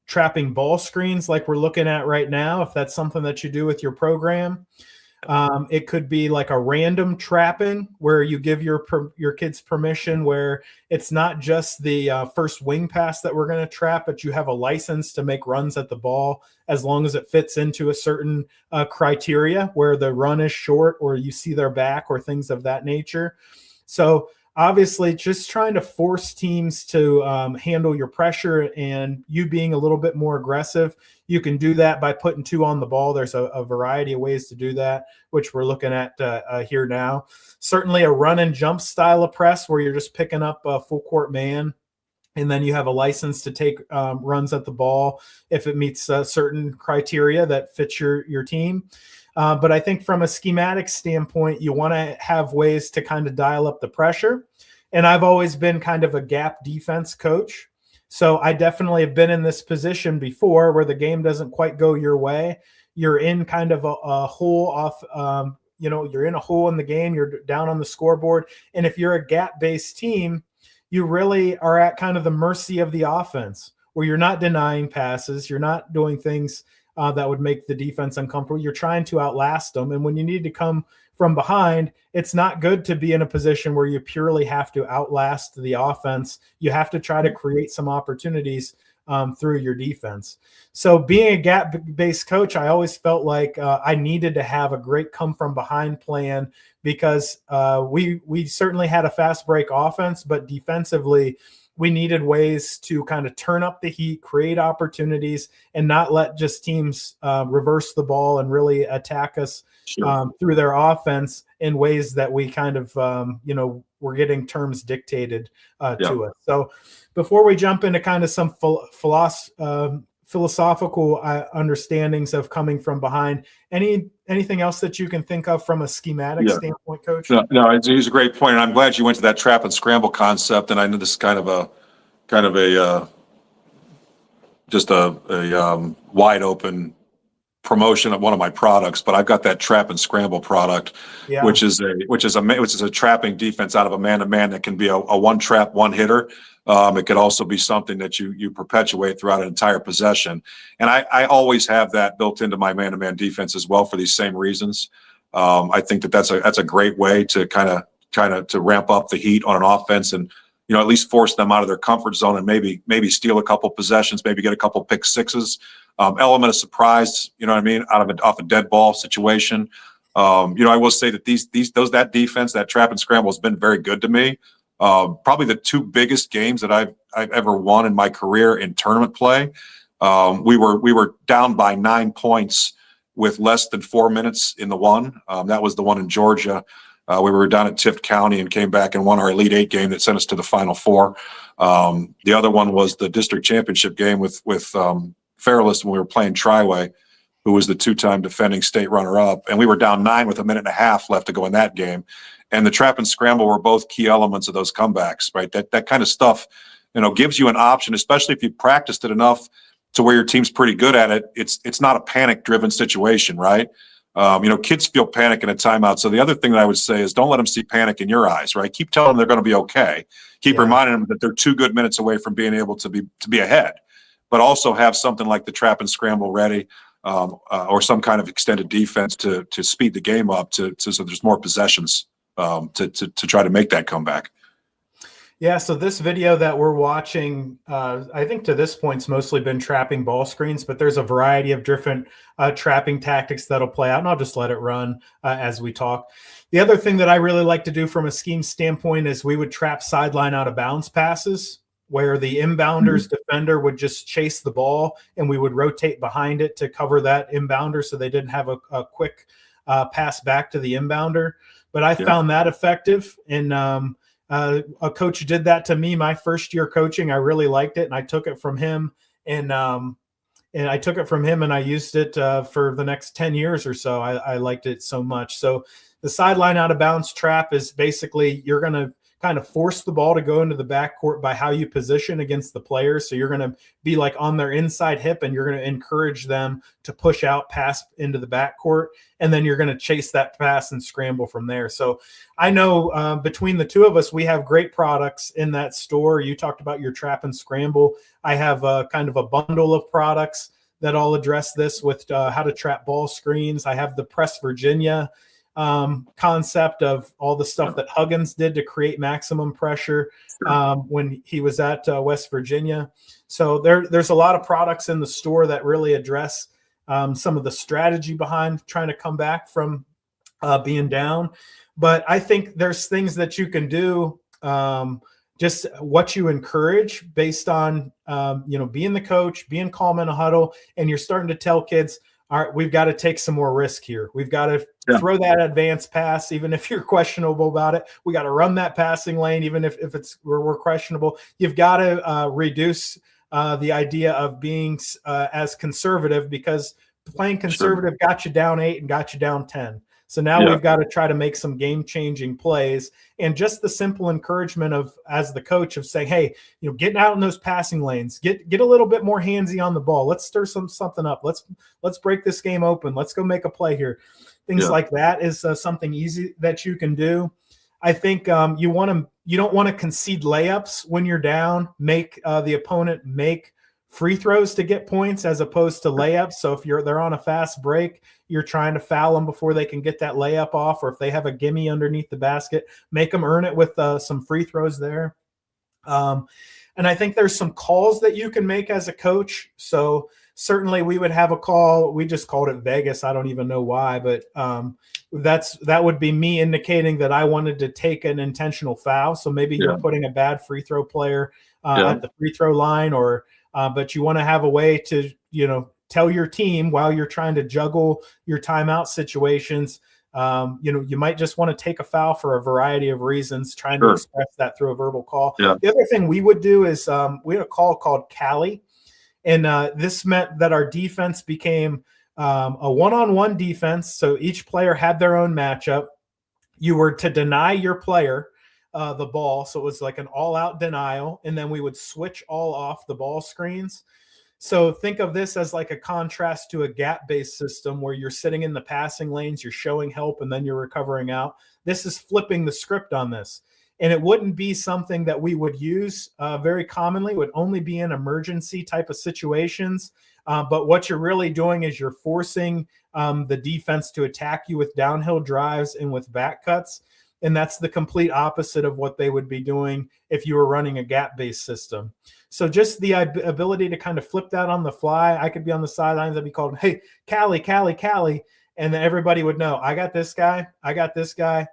trapping ball screens like we're looking at right now, if that's something that you do with your program. It could be like a random trapping where you give your kids permission, where it's not just the first wing pass that we're going to trap, but you have a license to make runs at the ball as long as it fits into a certain criteria where the run is short or you see their back or things of that nature. So obviously, just trying to force teams to handle your pressure and you being a little bit more aggressive. You can do that by putting 2 on the ball. There's a variety of ways to do that, which we're looking at here now. Certainly a run and jump style of press where you're just picking up a full court man, and then you have a license to take runs at the ball if it meets certain criteria that fits your team. But I think from a schematic standpoint, you want to have ways to kind of dial up the pressure. And I've always been kind of a gap defense coach. So I definitely have been in this position before where the game doesn't quite go your way. You're in kind of a hole off, you're in a hole in the game. You're down on the scoreboard. And if you're a gap-based team, you really are at kind of the mercy of the offense where you're not denying passes. You're not doing things that would make the defense uncomfortable. You're trying to outlast them. And when you need to come from behind, it's not good to be in a position where you purely have to outlast the offense. You have to try to create some opportunities through your defense. So being a gap-based coach, I always felt like I needed to have a great come-from-behind plan because we certainly had a fast break offense, but defensively, we needed ways to kind of turn up the heat, create opportunities, and not let just teams reverse the ball and really attack us through their offense in ways that we kind of, we're getting terms dictated to us. So before we jump into kind of some philosophical understandings of coming from behind, anything else that you can think of from a schematic standpoint, Coach? No, it's a great point, and I'm glad you went to that trap and scramble concept. And I know this is kind of a wide open promotion of one of my products, but I've got that trap and scramble product, which is a trapping defense out of a man-to-man that can be a one trap, one hitter. It could also be something that you perpetuate throughout an entire possession. And I always have that built into my man-to-man defense as well for these same reasons. I think that's a great way to kind of to ramp up the heat on an offense and at least force them out of their comfort zone and maybe steal a couple possessions, maybe get a couple pick sixes. Element of surprise, off a dead ball situation. I will say that that defense, that trap and scramble has been very good to me. Probably the 2 biggest games that I've ever won in my career in tournament play. We were down by 9 points with less than 4 minutes in the one. That was the one in Georgia. We were down at Tift County and came back and won our Elite Eight game that sent us to the Final Four. The other one was the district championship game with Fairless when we were playing Triway, who was the two-time defending state runner-up. And we were down 9 with a minute and a half left to go in that game. And the trap and scramble were both key elements of those comebacks, right? That kind of stuff, gives you an option, especially if you practiced it enough to where your team's pretty good at it. It's not a panic-driven situation, right? Kids feel panic in a timeout. So the other thing that I would say is don't let them see panic in your eyes, right? Keep telling them they're going to be okay. Keep reminding them that they're 2 good minutes away from being able to be ahead, but also have something like the trap and scramble ready, or some kind of extended defense to speed the game up so there's more possessions to try to make that comeback. Yeah, so this video that we're watching, I think to this point, it's mostly been trapping ball screens, but there's a variety of different trapping tactics that'll play out, and I'll just let it run as we talk. The other thing that I really like to do from a scheme standpoint is we would trap sideline out of bounds passes, where the inbounder's defender would just chase the ball, and we would rotate behind it to cover that inbounder so they didn't have a quick pass back to the inbounder. But I found that effective, and a coach did that to me my first year coaching. I really liked it, and I took it from him, and I used it for the next 10 years or so. I liked it so much. So the sideline out of bounds trap is basically you're going to kind of force the ball to go into the backcourt by how you position against the players. So you're going to be like on their inside hip, and you're going to encourage them to push out, pass into the backcourt, and then you're going to chase that pass and scramble from there. So I know between the two of us, we have great products in that store. You talked about your trap and scramble. I have kind of a bundle of products that all address this with how to trap ball screens. I have the Press Virginia concept of all the stuff that Huggins did to create maximum pressure when he was at West Virginia. So there's a lot of products in the store that really address some of the strategy behind trying to come back from being down. But I think there's things that you can do, just what you encourage based on, being the coach, being calm in a huddle, and you're starting to tell kids, all right, we've got to take some more risk here. We've got to throw that advanced pass, even if you're questionable about it. We got to run that passing lane, even if we're questionable. You've got to reduce the idea of being as conservative, because playing conservative got you down 8 and got you down 10. So now we've got to try to make some game-changing plays, and just the simple encouragement of, as the coach, of saying, hey, getting out in those passing lanes, get a little bit more handsy on the ball. Let's stir something up. Let's break this game open. Let's go make a play here. Things like that is something easy that you can do. I think you don't want to concede layups when you're down. Make the opponent make free throws to get points as opposed to layups. So if they're on a fast break, you're trying to foul them before they can get that layup off, or if they have a gimme underneath the basket, make them earn it with some free throws there. And I think there's some calls that you can make as a coach. So certainly we would have a call. We just called it Vegas. I don't even know why, but that would be me indicating that I wanted to take an intentional foul. So maybe you're putting a bad free throw player at the free throw line, or but you want to have a way to, tell your team while you're trying to juggle your timeout situations. You might just want to take a foul for a variety of reasons, trying to express that through a verbal call. The other thing we would do is we had a call called Cali, and this meant that our defense became a one-on-one defense. So each player had their own matchup. You were to deny your player the ball. So it was like an all-out denial, and then we would switch all off the ball screens. So think of this as like a contrast to a gap-based system where you're sitting in the passing lanes, you're showing help, and then you're recovering out. This is flipping the script on this. And it wouldn't be something that we would use very commonly. It would only be in emergency type of situations. But what you're really doing is you're forcing the defense to attack you with downhill drives and with back cuts. And that's the complete opposite of what they would be doing if you were running a gap-based system. So just the ability to kind of flip that on the fly. I could be on the sidelines. I'd be called, hey, Cali. And then everybody would know, I got this guy.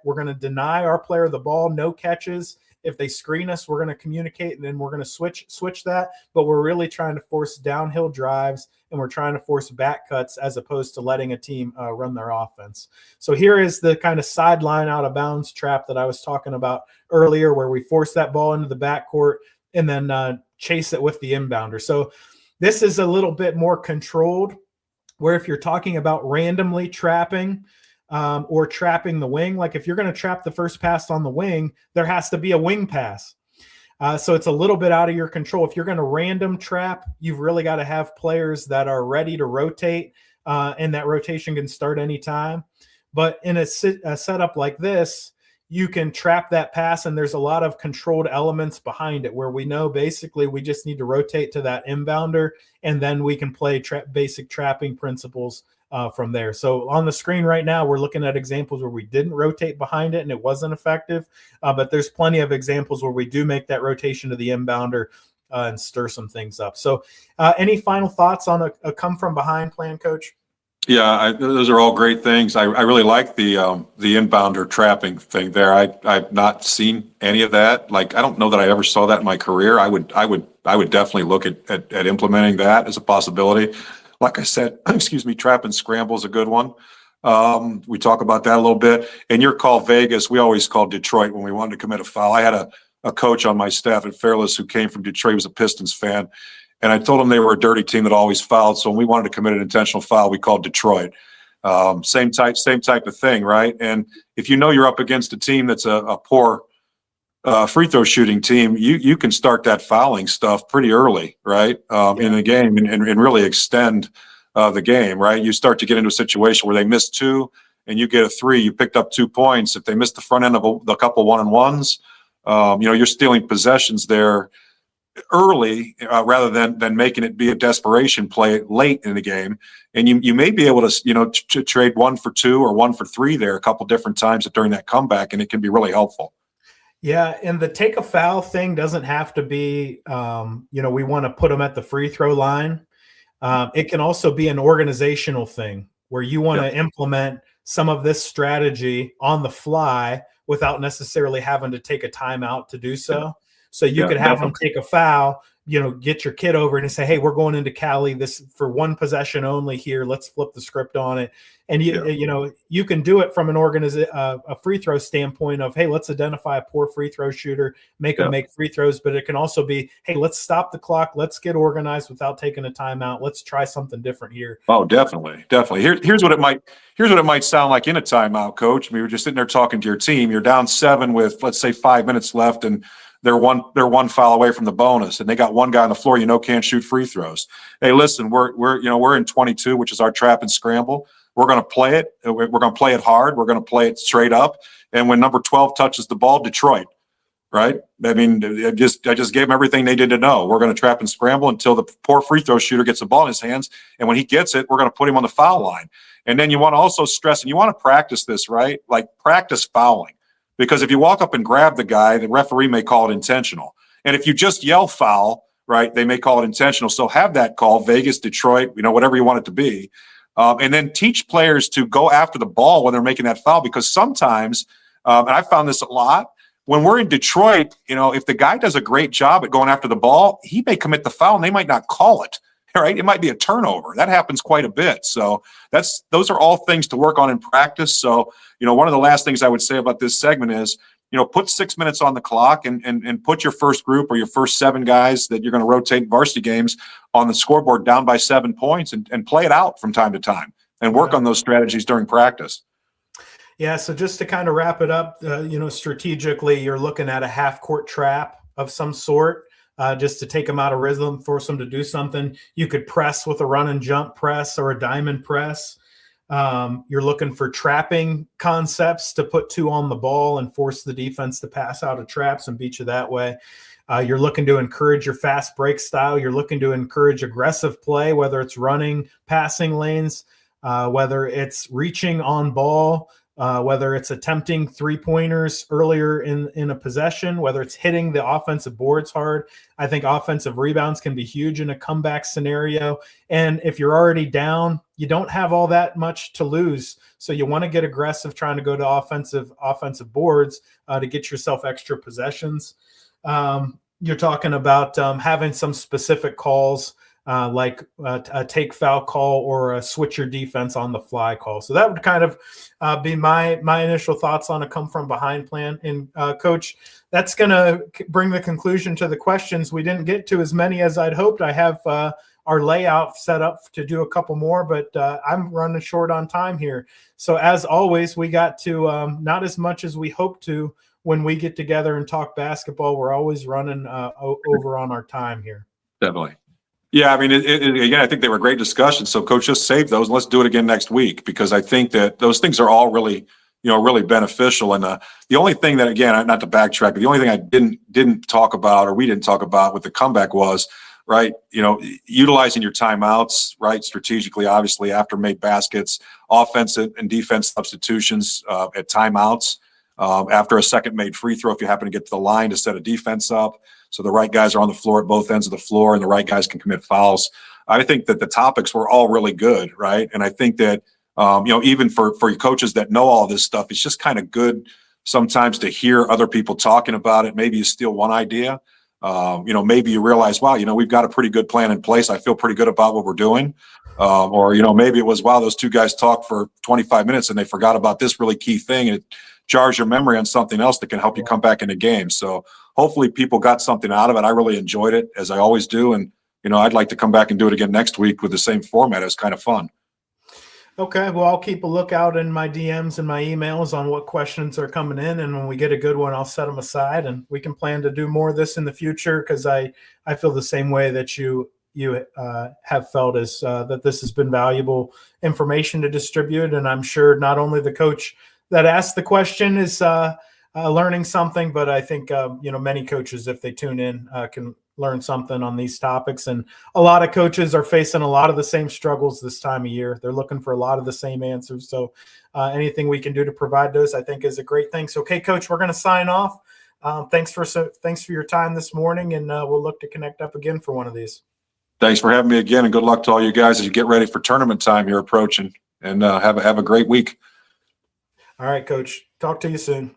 We're going to deny our player the ball, no catches. If they screen us, we're going to communicate, and then we're going to switch that. But we're really trying to force downhill drives, and we're trying to force back cuts as opposed to letting a team run their offense. So here is the kind of sideline out of bounds trap that I was talking about earlier, where we force that ball into the backcourt and then chase it with the inbounder. So this is a little bit more controlled, where if you're talking about randomly trapping or trapping the wing, like if you're going to trap the first pass on the wing, there has to be a wing pass. So it's a little bit out of your control. If you're going to random trap, you've really got to have players that are ready to rotate, and that rotation can start anytime. But in a setup like this, you can trap that pass, and there's a lot of controlled elements behind it where we know basically we just need to rotate to that inbounder, and then we can play basic trapping principles from there. So on the screen right now, we're looking at examples where we didn't rotate behind it and it wasn't effective, but there's plenty of examples where we do make that rotation to the inbounder and stir some things up. So any final thoughts on a come from behind plan, Coach? Yeah, those are all great things. I really like the inbounder trapping thing there. I've not seen any of that. Like, I don't know that I ever saw that in my career. I would definitely look at implementing that as a possibility. Like I said, excuse me, trap and scramble is a good one. We talk about that a little bit. And your call Vegas, we always called Detroit when we wanted to commit a foul. I had a coach on my staff at Fairless who came from Detroit. He was a Pistons fan. And I told them they were a dirty team that always fouled. So when we wanted to commit an intentional foul, we called Detroit. Same type of thing, right? And if you know you're up against a team that's a poor free throw shooting team, you can start that fouling stuff pretty early, right? In the game and really extend the game, right? You start to get into a situation where they miss two and you get a three, you picked up 2 points. If they miss the front end of a couple one-on-ones, you're stealing possessions there early rather than making it be a desperation play late in the game. And you may be able to trade 1 for 2 or 1 for 3 there a couple different times during that comeback, and it can be really helpful. Yeah, and the take a foul thing doesn't have to be we want to put them at the free throw line. It can also be an organizational thing where you want to implement some of this strategy on the fly without necessarily having to take a timeout to do so. So you could have them take a foul, get your kid over and say, hey, we're going into Cali this for 1 possession only here. Let's flip the script on it. And you can do it from a free throw standpoint of, hey, let's identify a poor free throw shooter, make them make free throws. But it can also be, hey, let's stop the clock. Let's get organized without taking a timeout. Let's try something different here. Oh, definitely. Here's what it might sound like in a timeout, Coach. I mean, you're just sitting there talking to your team. You're down 7 with, let's say, 5 minutes left, and they're one foul away from the bonus, and they got one guy on the floor can't shoot free throws. Hey, listen, we're in 22, which is our trap and scramble. We're going to play it. We're going to play it hard. We're going to play it straight up. And when number 12 touches the ball, Detroit, right? I mean, I just gave them everything they did to know. We're going to trap and scramble until the poor free throw shooter gets the ball in his hands, and when he gets it, we're going to put him on the foul line. And then you want to also stress, and you want to practice this, right? Like, practice fouling. Because if you walk up and grab the guy, the referee may call it intentional. And if you just yell foul, right, they may call it intentional. So have that call, Vegas, Detroit, whatever you want it to be. And then teach players to go after the ball when they're making that foul. Because sometimes, and I found this a lot, when we're in Detroit, if the guy does a great job at going after the ball, he may commit the foul and they might not call it. Right? It might be a turnover. That happens quite a bit. So those are all things to work on in practice. So, one of the last things I would say about this segment is, put 6 minutes on the clock and put your first group or your first 7 guys that you're going to rotate in varsity games on the scoreboard down by 7 points and play it out from time to time and work on those strategies during practice. Yeah. So just to kind of wrap it up, strategically, you're looking at a half court trap of some sort. Just to take them out of rhythm, force them to do something. You could press with a run and jump press or a diamond press. You're looking for trapping concepts to put 2 on the ball and force the defense to pass out of traps and beat you that way. You're looking to encourage your fast break style. You're looking to encourage aggressive play, whether it's running, passing lanes, whether it's reaching on ball, whether it's attempting 3-pointers earlier in a possession, whether it's hitting the offensive boards hard. I think offensive rebounds can be huge in a comeback scenario. And if you're already down, you don't have all that much to lose. So you want to get aggressive trying to go to offensive boards to get yourself extra possessions. You're talking about having some specific calls like a take foul call or a switch your defense on the fly call. So that would kind of be my initial thoughts on a come from behind plan. And Coach, that's going to bring the conclusion to the questions. We didn't get to as many as I'd hoped. I have our layout set up to do a couple more, but I'm running short on time here. So as always, we got to not as much as we hope to when we get together and talk basketball. We're always running over on our time here. Definitely. Yeah, I mean, again, I think they were great discussions. So, Coach, just save those and let's do it again next week, because I think that those things are all really, really beneficial. And the only thing that, again, not to backtrack, but the only thing I didn't talk about, or we didn't talk about with the comeback was, right, utilizing your timeouts, right, strategically, obviously, after made baskets, offensive and defense substitutions at timeouts, after a second made free throw, if you happen to get to the line to set a defense up. So the right guys are on the floor at both ends of the floor, and the right guys can commit fouls. I think that the topics were all really good, right? And I think that, even for your coaches that know all this stuff, it's just kind of good sometimes to hear other people talking about it. Maybe you steal one idea. Maybe you realize, wow, we've got a pretty good plan in place. I feel pretty good about what we're doing. Or maybe it was, wow, those two guys talked for 25 minutes and they forgot about this really key thing. And it jars your memory on something else that can help you come back in the game. So hopefully people got something out of it. I really enjoyed it, as I always do. And, I'd like to come back and do it again next week with the same format. It was kind of fun. Okay, well, I'll keep a lookout in my DMs and my emails on what questions are coming in. And when we get a good one, I'll set them aside and we can plan to do more of this in the future, because I feel the same way that you have felt, is that this has been valuable information to distribute. And I'm sure not only the coach that asked the question is learning something, but I think, many coaches, if they tune in, can learn something on these topics. And a lot of coaches are facing a lot of the same struggles this time of year. They're looking for a lot of the same answers. So anything we can do to provide those, I think, is a great thing. So, okay, Coach, we're going to sign off. Thanks for your time this morning, and we'll look to connect up again for one of these. Thanks for having me again, and good luck to all you guys as you get ready for tournament time here approaching. And have a great week. All right, Coach. Talk to you soon.